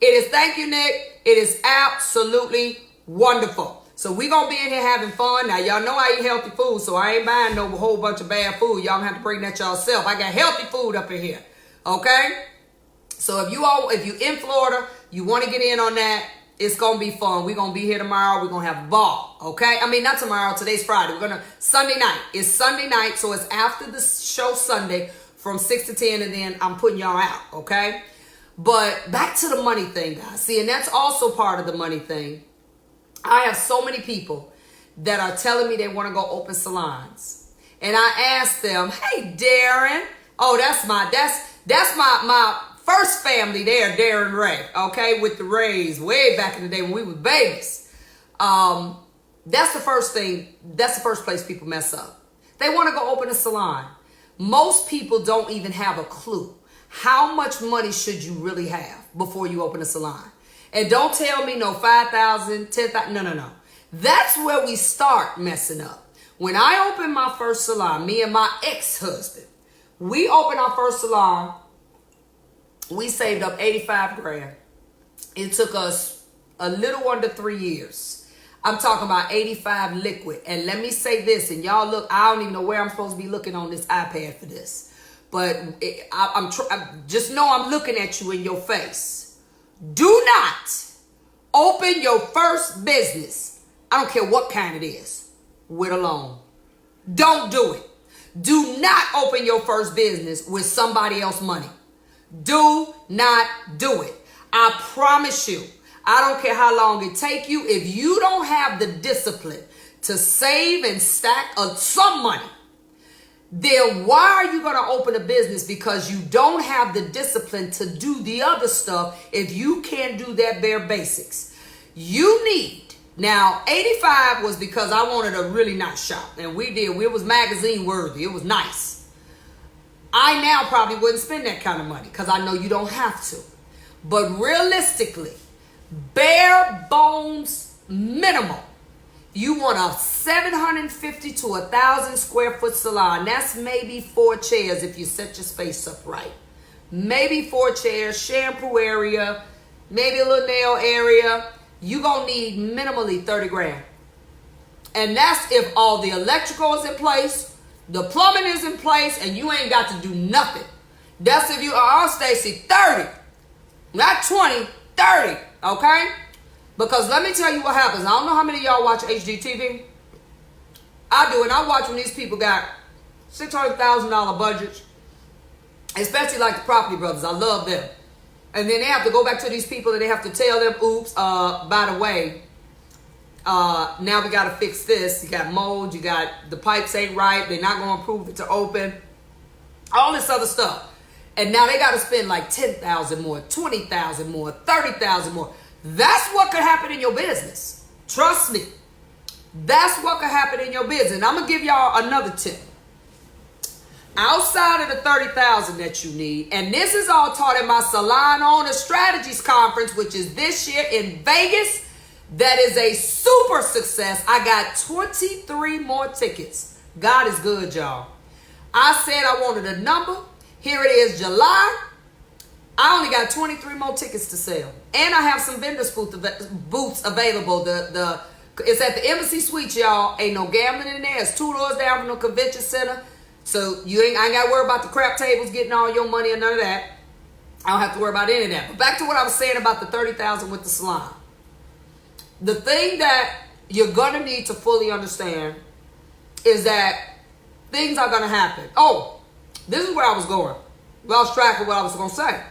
It is, thank you, Nick. It is absolutely wonderful. So we going to be in here having fun. Now, y'all know I eat healthy food, so I ain't buying no whole bunch of bad food. Y'all gonna have to bring that yourself. I got healthy food up in here. Okay? So if you in Florida, you want to get in on that, it's going to be fun. We're going to be here tomorrow. We're going to have a ball. Okay? I mean, not tomorrow. Today's Friday. Sunday night. It's Sunday night, so it's after the show Sunday from 6 to 10, and then I'm putting y'all out. Okay? But back to the money thing, guys. See, and that's also part of the money thing. I have so many people that are telling me they want to go open salons. And I ask them, hey, Darren. Oh, that's my first family there, Darren Ray, okay, with the Rays way back in the day when we were babies. That's the first thing. That's the first place people mess up. They want to go open a salon. Most people don't even have a clue. How much money should you really have before you open a salon? And don't tell me no 5,000, 10,000. No. That's where we start messing up. When I opened my first salon, me and my ex-husband, we opened our first salon. We saved up 85 grand. It took us a little under 3 years. I'm talking about 85 liquid. And let me say this, and y'all look, I don't even know where I'm supposed to be looking on this iPad for this. But just know I'm looking at you in your face. Do not open your first business, I don't care what kind it is, with a loan. Don't do it. Do not open your first business with somebody else's money. Do not do it. I promise you, I don't care how long it take you, if you don't have the discipline to save and stack some money, then why are you going to open a business? Because you don't have the discipline to do the other stuff if you can't do that bare basics. You need, now 85 was because I wanted a really nice shop, and we did. It was magazine worthy. It was nice. I now probably wouldn't spend that kind of money because I know you don't have to. But realistically, bare bones minimum, you want a 750 to 1,000 square foot salon. That's maybe 4 chairs if you set your space up right. Maybe 4 chairs, shampoo area, maybe a little nail area. You're going to need minimally 30 grand. And that's if all the electrical is in place, the plumbing is in place, and you ain't got to do nothing. That's if you are, Stacy, 30. Not 20, 30, okay? Because let me tell you what happens. I don't know how many of y'all watch HGTV. I do, and I watch when these people got $600,000 budgets, especially like the Property Brothers. I love them. And then they have to go back to these people and they have to tell them, oops, by the way, now we got to fix this. You got mold, you got the pipes ain't right, they're not going to approve it to open, all this other stuff. And now they got to spend like $10,000 more, $20,000 more, $30,000 more. That's what could happen in your business. Trust me. That's what could happen in your business. And I'm going to give y'all another tip. Outside of the $30,000 that you need, and this is all taught in my Salon Owner Strategies Conference, which is this year in Vegas. That is a super success. I got 23 more tickets. God is good, y'all. I said I wanted a number. Here it is, July. I only got 23 more tickets to sell. And I have some vendors booths available. It's at the Embassy Suites, y'all. Ain't no gambling in there. It's 2 doors down from the convention center. So I ain't got to worry about the crap tables getting all your money or none of that. I don't have to worry about any of that. But back to what I was saying about the $30,000 with the salon. The thing that you're going to need to fully understand is that things are going to happen. Oh, this is where I was going. Lost track of what I was going to say.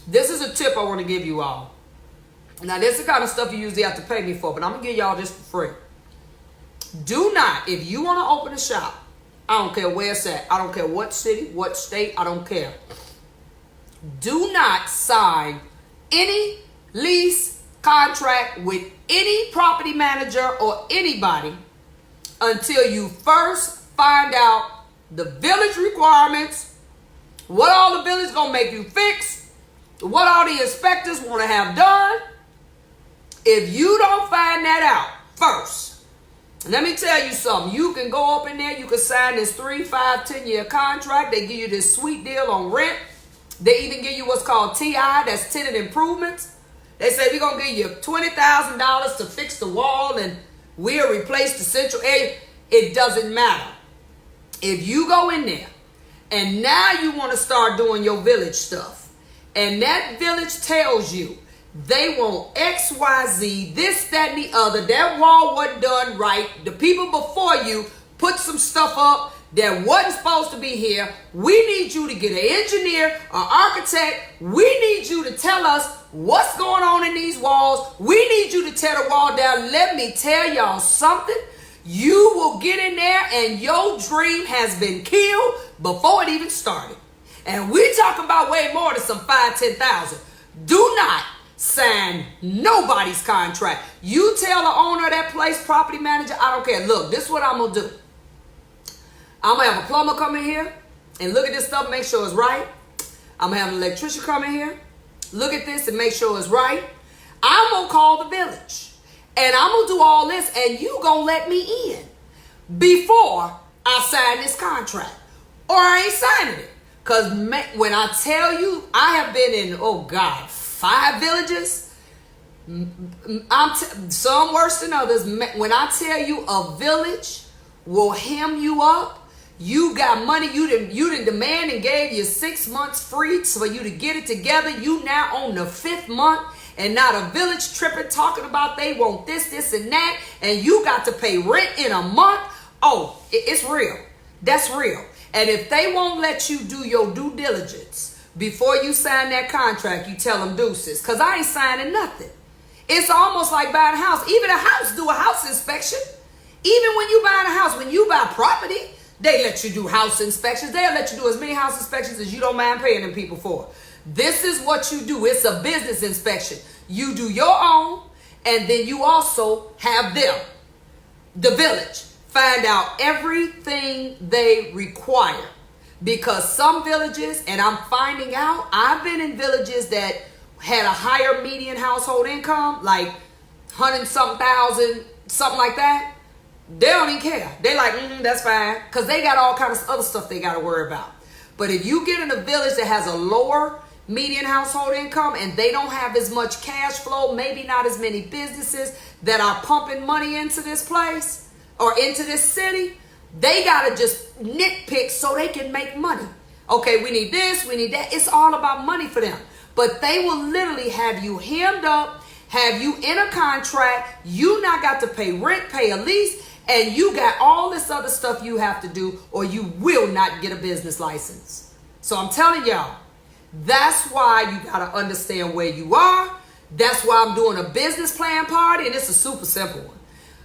This is a tip I want to give you all. Now, this is the kind of stuff you usually have to pay me for, but I'm going to give y'all this for free. Do not, if you want to open a shop, I don't care where it's at. I don't care what city, what state, I don't care. Do not sign any lease contract with any property manager or anybody until you first find out the village requirements, what all the village gonna make you fix, what all the inspectors want to have done. If you don't find that out first, let me tell you something. You can go up in there, you can sign this 3, 5, 10-year contract. They give you this sweet deal on rent. They even give you what's called TI, that's tenant improvements. They say we're going to give you $20,000 to fix the wall and we'll replace the central area. It doesn't matter. If you go in there and now you want to start doing your village stuff and that village tells you they want X, Y, Z, this, that, and the other, that wall wasn't done right, the people before you put some stuff up that wasn't supposed to be here. We need you to get an engineer, an architect. We need you to tell us what's going on in these walls. We need you to tear the wall down. Let me tell y'all something. You will get in there and your dream has been killed before it even started. And we're talking about way more than some 5,000, 10,000. Do not sign nobody's contract. You tell the owner of that place, property manager, I don't care. Look, this is what I'm going to do. I'm going to have a plumber come in here and look at this stuff, make sure it's right. I'm going to have an electrician come in here, look at this and make sure it's right. I'm going to call the village and I'm going to do all this and you going to let me in before I sign this contract or I ain't signing it. Because when I tell you, I have been in, 5 villages. Some worse than others. When I tell you a village will hem you up, you got money, you didn't demand and gave you 6 months free for you to get it together. You now on the 5th month and not a village tripping talking about they want this and that. And you got to pay rent in a month. Oh, it's real. That's real. And if they won't let you do your due diligence before you sign that contract, you tell them deuces. Because I ain't signing nothing. It's almost like buying a house. Even a house, do a house inspection. Even when you buy a house, when you buy property, they let you do house inspections. They'll let you do as many house inspections as you don't mind paying them people for. This is what you do. It's a business inspection. You do your own, and then you also have them, the village, find out everything they require. Because some villages, and I'm finding out, I've been in villages that had a higher median household income, like 100-something thousand, something like that. They don't even care. They like, that's fine. Because they got all kinds of other stuff they got to worry about. But if you get in a village that has a lower median household income and they don't have as much cash flow, maybe not as many businesses that are pumping money into this place or into this city, they got to just nitpick so they can make money. Okay, we need this, we need that. It's all about money for them. But they will literally have you hemmed up, have you in a contract, you not got to pay rent, pay a lease, and you got all this other stuff you have to do or you will not get a business license. So I'm telling y'all, that's why you got to understand where you are. That's why I'm doing a business plan party, and it's a super simple one.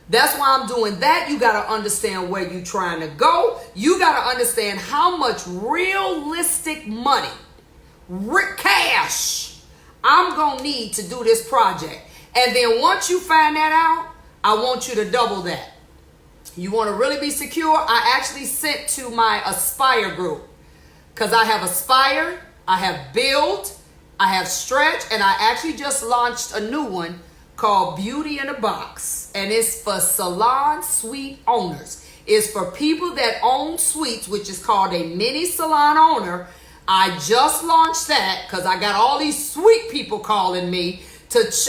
That's why I'm doing that. You got to understand where you're trying to go. You got to understand how much realistic money, cash, I'm going to need to do this project. And then once you find that out, I want you to double that. You want to really be secure? I actually sent to my Aspire group because I have Aspire, I have Build, I have Stretch, and I actually just launched a new one called Beauty in a Box, and it's for salon suite owners. It's for people that own suites, which is called a mini salon owner. I just launched that because I got all these sweet people calling me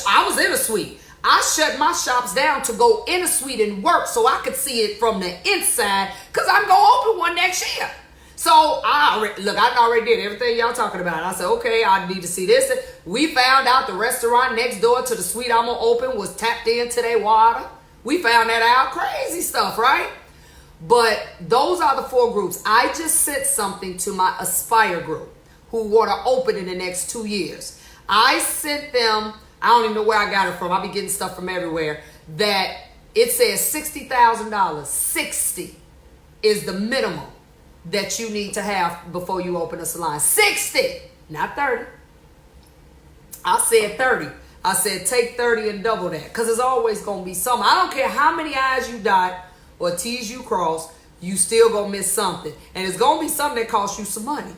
I was in a suite. I shut my shops down to go in a suite and work so I could see it from the inside because I'm going to open one next year. So I already did everything y'all talking about. I said, okay, I need to see this. We found out the restaurant next door to the suite I'm going to open was tapped into their water. We found that out. Crazy stuff, right? But those are the 4 groups. I just sent something to my Aspire group who want to open in the next 2 years. I sent them, I don't even know where I got it from. I be getting stuff from everywhere. That it says $60,000. 60 is the minimum that you need to have before you open a salon. 60, not 30. I said 30. I said take 30 and double that because there's always going to be something. I don't care how many I's you dot or T's you cross, you still going to miss something. And it's going to be something that costs you some money.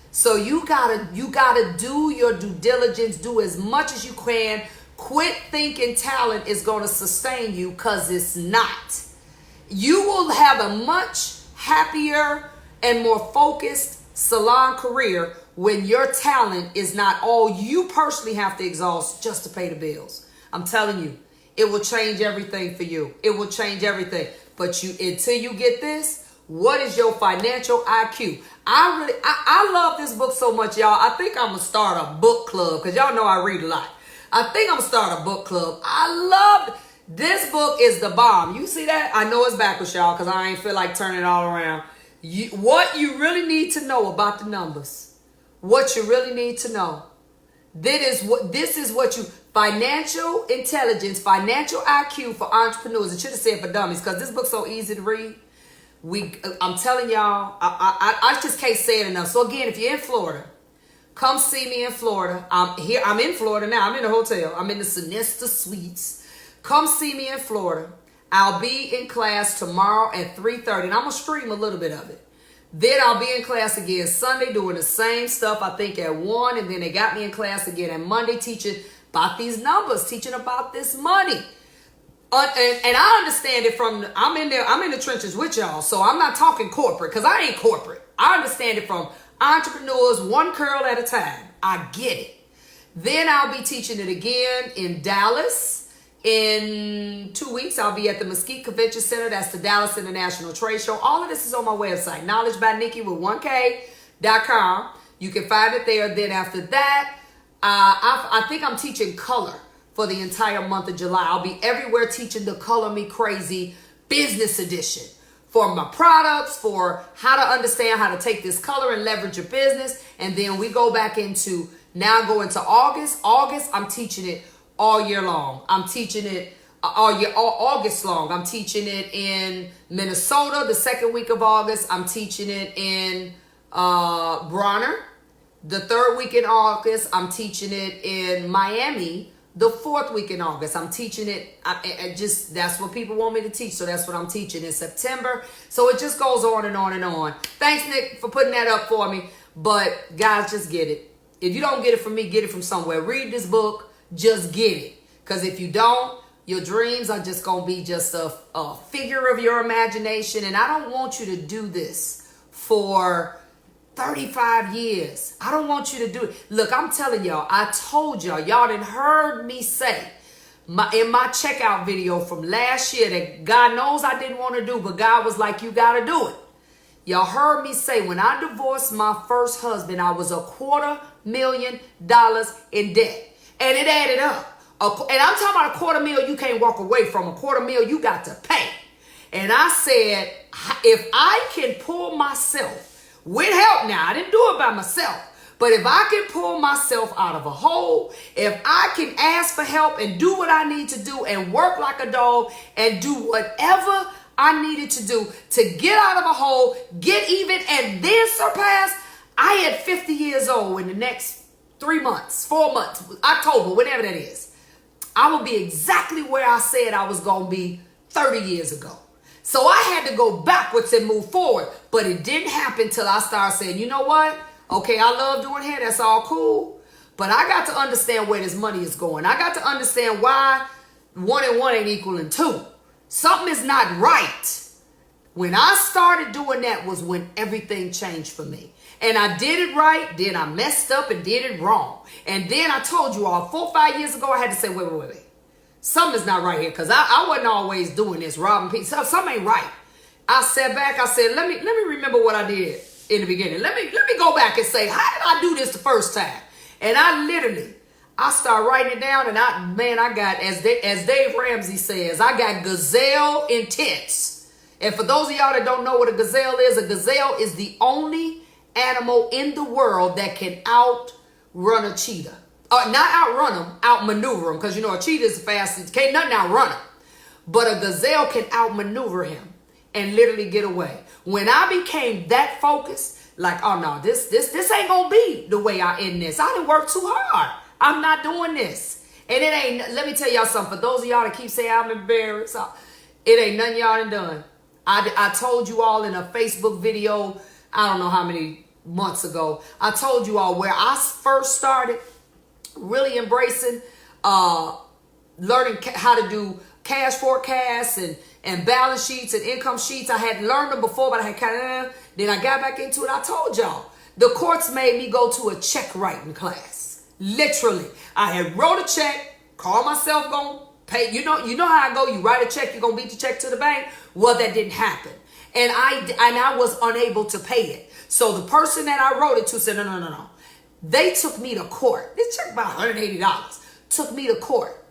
So you gotta do your due diligence, do as much as you can. Quit thinking talent is going to sustain you because it's not. You will have a much happier and more focused salon career when your talent is not all you personally have to exhaust just to pay the bills. I'm telling you, it will change everything for you. It will change everything. But until you get this, what is your financial IQ? I love this book so much, y'all. I think I'm going to start a book club because y'all know I read a lot. I think I'm going to start a book club. I love this book is the bomb. You see that? I know it's backwards, y'all, because I ain't feel like turning it all around. What you really need to know about the numbers. What you really need to know. This is what you, financial intelligence, financial IQ for entrepreneurs. It should have said for dummies because this book's so easy to read. I'm telling y'all, I just can't say it enough. So again, if you're in Florida, come see me in Florida. I'm in Florida now. I'm in a hotel. I'm in the Sonesta Suites. Come see me in Florida. I'll be in class tomorrow at 3:30, and I'm going to stream a little bit of it. Then I'll be in class again Sunday doing the same stuff, I think, at 1. And then they got me in class again at Monday teaching about these numbers, teaching about this money. And I understand it from, I'm in the trenches with y'all. So I'm not talking corporate because I ain't corporate. I understand it from entrepreneurs, one curl at a time. I get it. Then I'll be teaching it again in Dallas. In 2 weeks, I'll be at the Mesquite Convention Center. That's the Dallas International Trade Show. All of this is on my website, knowledgebynikki with 1K.com. You can find it there. Then after that, I think I'm teaching color for the entire month of July. I'll be everywhere teaching the Color Me Crazy business edition for my products, for how to understand how to take this color and leverage your business. And then we go back into, now go into August. August, I'm teaching it all year long. I'm teaching it all August long. I'm teaching it in Minnesota the second week of August. I'm teaching it in Bronner the third week in August. I'm teaching it in Miami the fourth week in August. I'm teaching it. That's what people want me to teach. So that's what I'm teaching in September. So it just goes on and on and on. Thanks, Nick, for putting that up for me. But guys, just get it. If you don't get it from me, get it from somewhere. Read this book. Just get it. Because if you don't, your dreams are just going to be just a figure of your imagination. And I don't want you to do this for 35 years. I don't want you to do it. Look, I'm telling y'all, I told y'all done heard me say in my checkout video from last year that God knows I didn't want to do, but God was like, you got to do it. Y'all heard me say when I divorced my first husband, I was $250,000 in debt. And it added up. And I'm talking about $250,000 you can't walk away from. $250,000 you got to pay. And I said, if I can pull myself, with help now, I didn't do it by myself, but if I can pull myself out of a hole, if I can ask for help and do what I need to do and work like a dog and do whatever I needed to do to get out of a hole, get even, and then surpass, I had 50 years old in the next 3 months, 4 months, October, whatever that is. I will be exactly where I said I was going to be 30 years ago. So I had to go backwards and move forward. But it didn't happen till I started saying, you know what? Okay, I love doing hair. That's all cool. But I got to understand where this money is going. I got to understand why 1 and 1 ain't equaling 2. Something is not right. When I started doing that was when everything changed for me. And I did it right, then I messed up and did it wrong. And then I told you all 4 or 5 years ago, I had to say, wait. Something's not right here, because I wasn't always doing this, robbing people. Something ain't right. I sat back, I said, let me remember what I did in the beginning. Let me go back and say, how did I do this the first time? And I started writing it down, and I got, as Dave Ramsey says, I got gazelle intense. And for those of y'all that don't know what a gazelle is the only animal in the world that can outrun a cheetah. Not outrun them, outmaneuver them, because you know a cheetah is fast, can't nothing outrun him. But a gazelle can outmaneuver him and literally get away. When I became that focused, like, oh no, this ain't gonna be the way I end this. I didn't work too hard. I'm not doing this. And it ain't, let me tell y'all something, for those of y'all that keep saying I'm embarrassed, it ain't nothing y'all done done. I told you all in a Facebook video, I don't know how many months ago, I told you all where I first started really embracing, learning how to do cash forecasts and balance sheets and income sheets. I had learned them before, but I had then I got back into it. I told y'all, the courts made me go to a check writing class. Literally, I had wrote a check, called myself gonna pay. You know how I go. You write a check, you're gonna beat the check to the bank. Well, that didn't happen, and I was unable to pay it. So the person that I wrote it to said, no. They took me to court. This check about $180. Took me to court.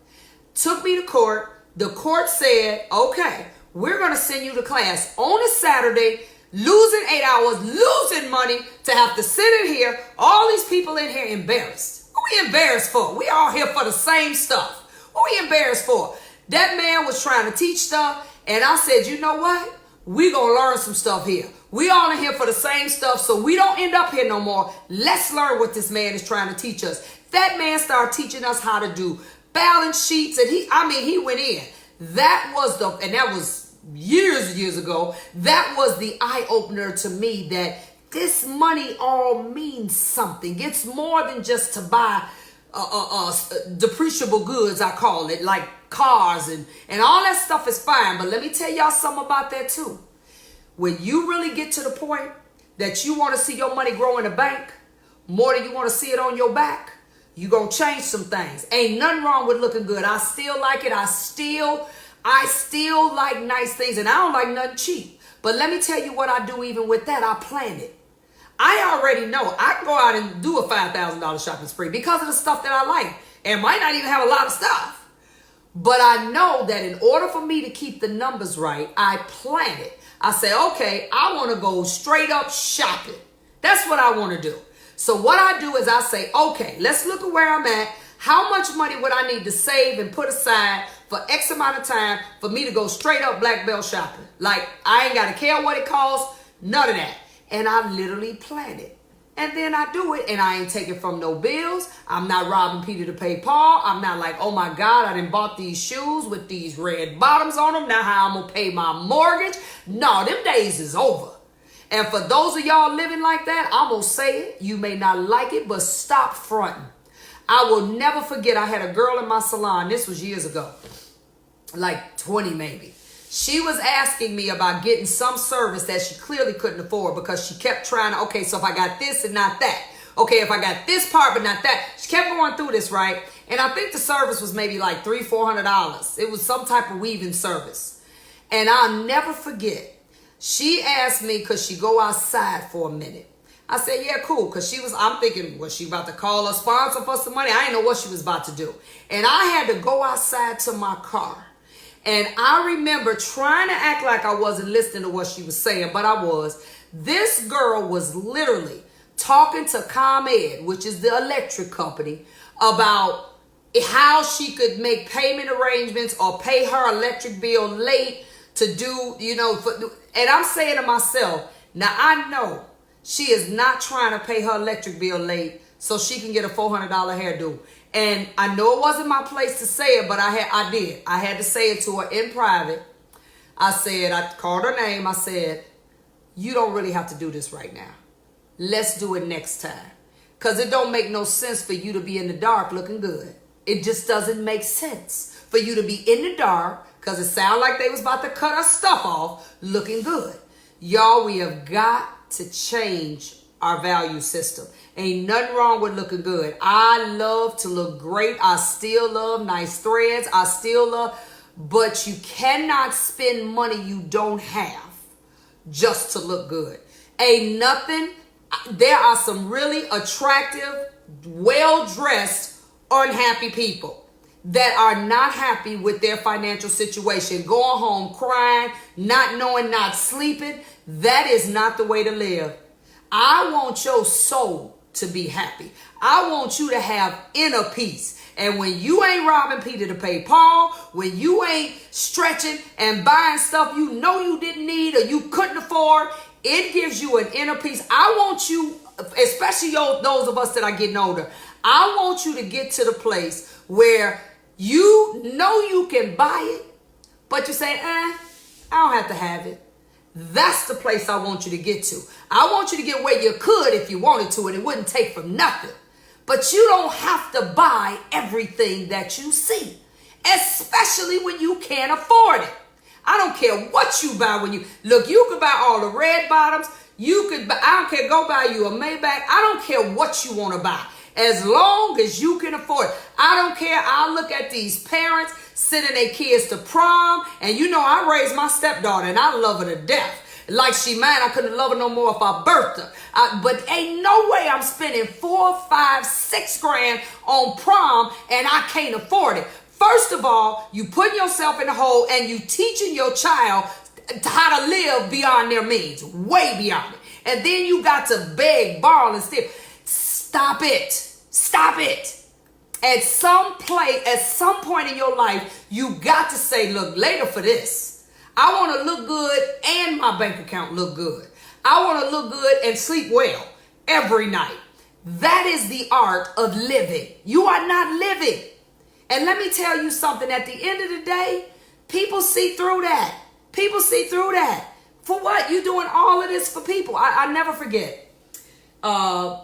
The court said, okay, we're going to send you to class on a Saturday, losing 8 hours, losing money to have to sit in here. All these people in here embarrassed. What we embarrassed for? We all here for the same stuff. What we embarrassed for? That man was trying to teach stuff, and I said, you know what? We going to learn some stuff here. We all in here for the same stuff, so we don't end up here no more. Let's learn what this man is trying to teach us. That man started teaching us how to do balance sheets, and he went in. That was years ago. That was the eye-opener to me that this money all means something. It's more than just to buy depreciable goods, I call it, like cars and all that stuff is fine. But let me tell y'all something about that too. When you really get to the point that you want to see your money grow in the bank more than you want to see it on your back, you're going to change some things. Ain't nothing wrong with looking good. I still like it. I still like nice things, and I don't like nothing cheap. But let me tell you what I do even with that. I plan it. I already know I can go out and do a $5,000 shopping spree because of the stuff that I like, and might not even have a lot of stuff. But I know that in order for me to keep the numbers right, I plan it. I say, okay, I want to go straight up shopping. That's what I want to do. So what I do is I say, okay, let's look at where I'm at. How much money would I need to save and put aside for X amount of time for me to go straight up black belt shopping? Like, I ain't got to care what it costs, none of that. And I literally plan it. And then I do it, and I ain't taking from no bills. I'm not robbing Peter to pay Paul. I'm not like, oh my God, I done bought these shoes with these red bottoms on them. Now how I'm going to pay my mortgage? No, them days is over. And for those of y'all living like that, I'm going to say it. You may not like it, but stop fronting. I will never forget, I had a girl in my salon. This was years ago, like 20 maybe. She was asking me about getting some service that she clearly couldn't afford because she kept trying to, okay, so if I got this and not that. Okay, if I got this part but not that. She kept going through this, right? And I think the service was maybe like $300-400. It was some type of weaving service. And I'll never forget, she asked me, could she go outside for a minute? I said, yeah, cool. Because I'm thinking, was she about to call a sponsor for some money? I didn't know what she was about to do. And I had to go outside to my car. And I remember trying to act like I wasn't listening to what she was saying, but I was. This girl was literally talking to ComEd, which is the electric company, about how she could make payment arrangements or pay her electric bill late to do, and I'm saying to myself, now I know she is not trying to pay her electric bill late so she can get a $400 hairdo. And I know it wasn't my place to say it, but I did. I had to say it to her in private. I called her name. I said, you don't really have to do this right now. Let's do it next time. Because it don't make no sense for you to be in the dark looking good. It just doesn't make sense for you to be in the dark because it sounded like they was about to cut our stuff off, looking good. Y'all, we have got to change our value system. Ain't nothing wrong with looking good. I love to look great. I still love nice threads. I still love, but you cannot spend money you don't have just to look good. Ain't nothing. There are some really attractive, well-dressed, unhappy people that are not happy with their financial situation, going home crying, not knowing, not sleeping. That is not the way to live. I want your soul to be happy. I want you to have inner peace. And when you ain't robbing Peter to pay Paul, when you ain't stretching and buying stuff you know you didn't need or you couldn't afford, it gives you an inner peace. I want you, especially those of us that are getting older, I want you to get to the place where you know you can buy it, but you say, I don't have to have it. That's the place I want you to get to. I want you to get where you could if you wanted to, and it wouldn't take from nothing. But you don't have to buy everything that you see, especially when you can't afford it. I don't care what you buy when you look. You could buy all the red bottoms. You could buy, I don't care, go buy you a Maybach. I don't care what you want to buy, as long as you can afford it. I don't care. I look at these parents sending their kids to prom, and you know I raised my stepdaughter and I love her to death. Like she mine, I couldn't love her no more if I birthed her. But ain't no way I'm spending $4, $5, $6 grand on prom and I can't afford it. First of all, you putting yourself in the hole and you teaching your child how to live beyond their means, way beyond it. And then you got to beg, borrow, and steal. Stop it. Stop it. At some point in your life, you got to say, look, later for this. I want to look good and my bank account look good. I want to look good and sleep well every night. That is the art of living. You are not living. And let me tell you something. At the end of the day, people see through that. People see through that. For what? You doing all of this for people. I never forget. I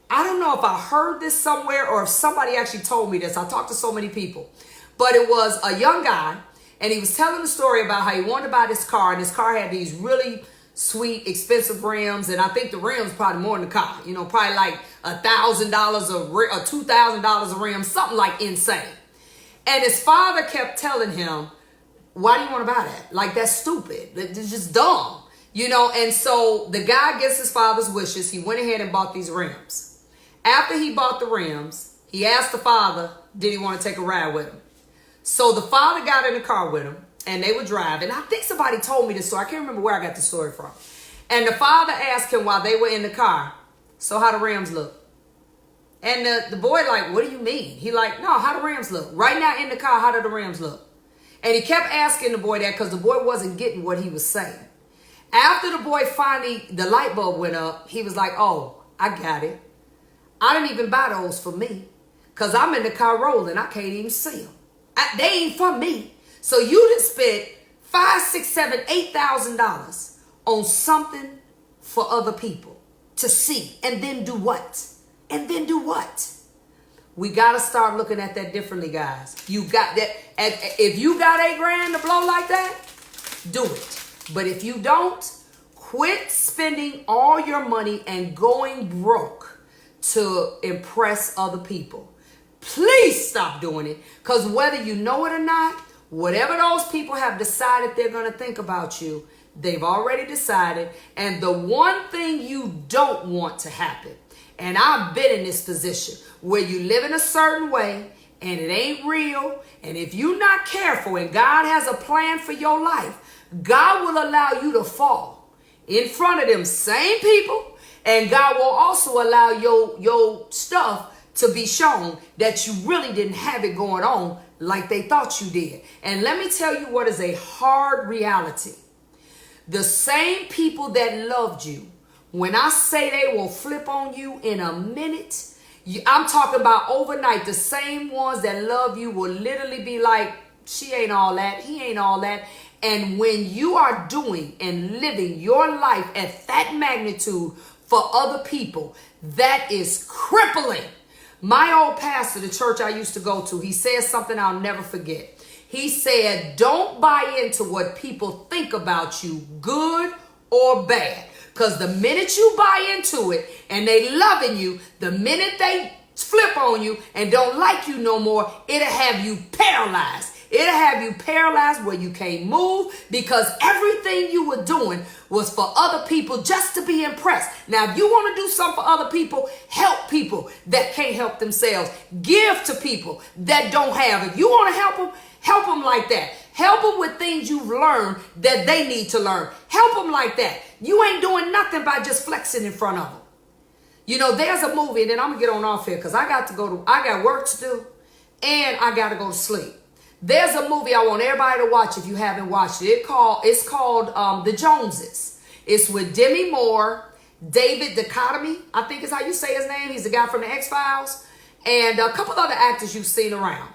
don't know if I heard this somewhere or if somebody actually told me this. I talked to so many people. But it was a young guy. And he was telling the story about how he wanted to buy this car. And this car had these really sweet, expensive rims. And I think the rims probably more than the car. You know, probably like $1,000 or $2,000 a rim. Something like insane. And his father kept telling him, why do you want to buy that? Like, that's stupid. It's just dumb. You know, and so the guy gets his father's wishes. He went ahead and bought these rims. After he bought the rims, he asked the father, did he want to take a ride with him? So the father got in the car with him and they were driving. I think somebody told me this story. I can't remember where I got the story from. And the father asked him while they were in the car, so how the rims look? And the boy like, what do you mean? He like, no, how the rims look? Right now in the car, how do the rims look? And he kept asking the boy that because the boy wasn't getting what he was saying. After the boy finally, the light bulb went up, he was like, oh, I got it. I didn't even buy those for me because I'm in the car rolling. I can't even see them. They ain't for me. So you done spent $5, $6, $7, $8,000 on something for other people to see, and then do what? And then do what? We got to start looking at that differently, guys. You got that. If you got $8 grand to blow like that, do it. But if you don't, quit spending all your money and going broke to impress other people. Please stop doing it, because whether you know it or not, whatever those people have decided they're going to think about you, they've already decided. And the one thing you don't want to happen, and I've been in this position where you live in a certain way and it ain't real. And if you're not careful and God has a plan for your life, God will allow you to fall in front of them same people. And God will also allow your stuff to be shown that you really didn't have it going on like they thought you did. And let me tell you what is a hard reality. The same people that loved you, when I say they will flip on you in a minute, I'm talking about overnight. The same ones that love you will literally be like, she ain't all that, he ain't all that. And when you are doing and living your life at that magnitude for other people, that is crippling. My old pastor, the church I used to go to, he said something I'll never forget. He said, don't buy into what people think about you, good or bad. Because the minute you buy into it and they loving you, the minute they flip on you and don't like you no more, it'll have you paralyzed. It'll have you paralyzed where you can't move because everything you were doing was for other people just to be impressed. Now, if you want to do something for other people, help people that can't help themselves. Give to people that don't have. If you want to help them like that. Help them with things you've learned that they need to learn. Help them like that. You ain't doing nothing by just flexing in front of them. You know, there's a movie, and then I'm going to get on off here because I got work to do and I got to go to sleep. There's a movie I want everybody to watch if you haven't watched it. It's called The Joneses. It's with Demi Moore, David Duchovny, I think is how you say his name. He's the guy from the X-Files, and a couple other actors you've seen around.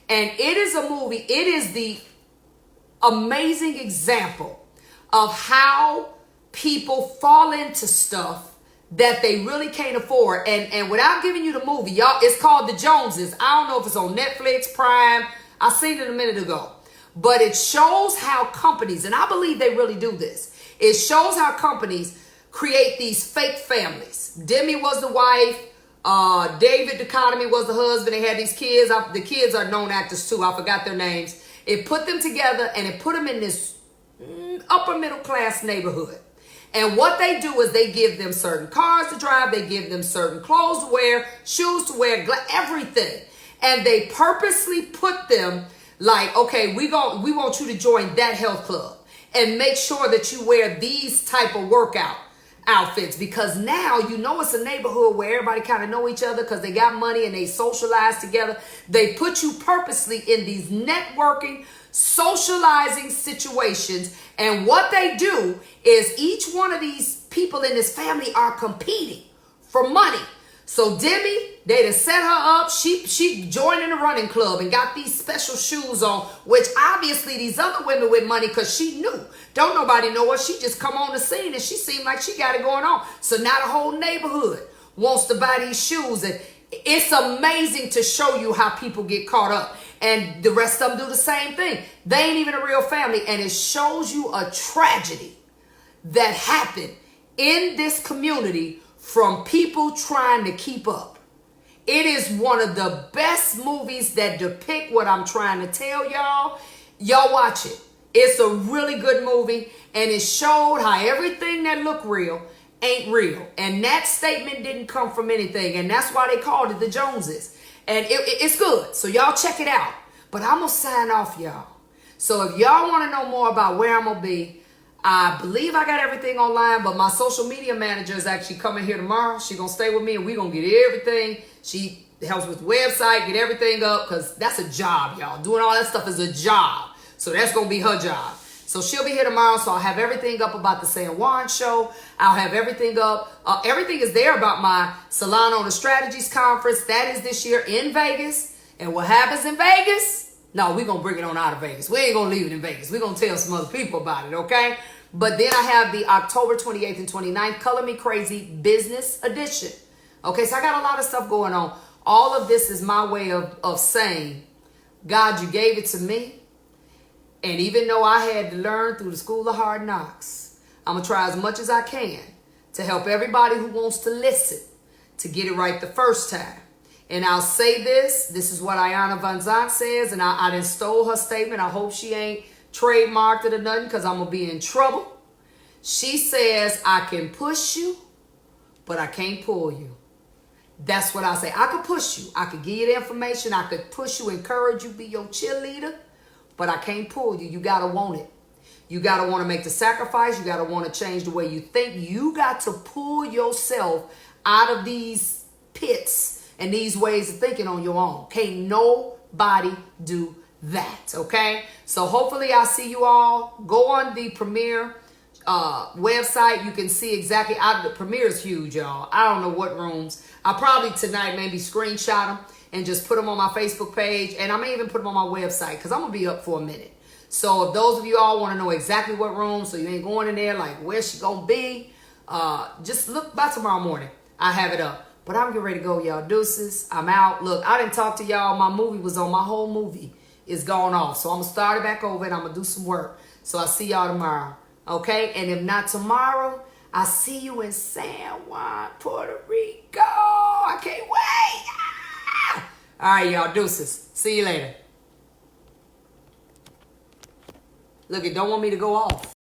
And it is a movie. It is the amazing example of how people fall into stuff that they really can't afford. And without giving you the movie, y'all, it's called The Joneses. I don't know if it's on Netflix, Prime. I seen it a minute ago. But it shows how companies, and I believe they really do this, it shows how companies create these fake families. Demi was the wife. David Duchovny was the husband. They had these kids. The kids are known actors too. I forgot their names. It put them together and it put them in this upper middle class neighborhood. And what they do is they give them certain cars to drive. They give them certain clothes to wear, shoes to wear, everything. And they purposely put them like, okay, we want you to join that health club and make sure that you wear these type of workout outfits, because now you know it's a neighborhood where everybody kind of know each other because they got money and they socialize together. They put you purposely in these networking, socializing situations, and what they do is each one of these people in this family are competing for money. So Demi, they done set her up. She joined in the running club and got these special shoes on, which obviously these other women with money, because she knew. Don't nobody know her. She just come on the scene and she seemed like she got it going on. So now the whole neighborhood wants to buy these shoes. And it's amazing to show you how people get caught up. And the rest of them do the same thing. They ain't even a real family. And it shows you a tragedy that happened in this community from people trying to keep up. It is one of the best movies that depict what I'm trying to tell y'all. Y'all watch it. It's a really good movie, and it showed how everything that looked real ain't real. And that statement didn't come from anything, and that's why they called it The Joneses. And it's good, so y'all check it out. But I'm going to sign off, y'all. So if y'all want to know more about where I'm going to be, I believe I got everything online, but my social media manager is actually coming here tomorrow. She's going to stay with me, and we're going to get everything. She helps with the website, get everything up, because that's a job, y'all. Doing all that stuff is a job. So that's going to be her job. So she'll be here tomorrow, so I'll have everything up about the San Juan show. I'll have everything up. Everything is there about my Salon Owner Strategies Conference. That is this year in Vegas. And what happens in Vegas? No, we're going to bring it on out of Vegas. We ain't going to leave it in Vegas. We're going to tell some other people about it, okay? But then I have the October 28th and 29th Color Me Crazy Business Edition. Okay, so I got a lot of stuff going on. All of this is my way of saying, God, you gave it to me. And even though I had to learn through the School of Hard Knocks, I'm going to try as much as I can to help everybody who wants to listen to get it right the first time. And I'll say this is what Iyanla Vanzant says, and I done stole her statement. I hope she ain't trademarked it or nothing, because I'm going to be in trouble. She says, I can push you, but I can't pull you. That's what I say. I could push you. I could give you the information. I could push you, encourage you, be your cheerleader, but I can't pull you. You got to want it. You got to want to make the sacrifice. You got to want to change the way you think. You got to pull yourself out of these pits and these ways of thinking on your own. Can't nobody do that, okay? So hopefully I'll see you all. Go on the Premiere website. You can see exactly. The Premiere is huge, y'all. I don't know what rooms. I'll probably tonight maybe screenshot them and just put them on my Facebook page. And I may even put them on my website, because I'm going to be up for a minute. So if those of you all want to know exactly what room, so you ain't going in there like where's she going to be, just look by tomorrow morning. I have it up. But I'm getting ready to go, y'all. Deuces. I'm out. Look, I didn't talk to y'all. My movie was on. My whole movie is gone off. So I'm going to start it back over and I'm going to do some work. So I'll see y'all tomorrow. Okay? And if not tomorrow, I'll see you in San Juan, Puerto Rico. I can't wait. Ah! All right, y'all. Deuces. See you later. Look, it don't want me to go off.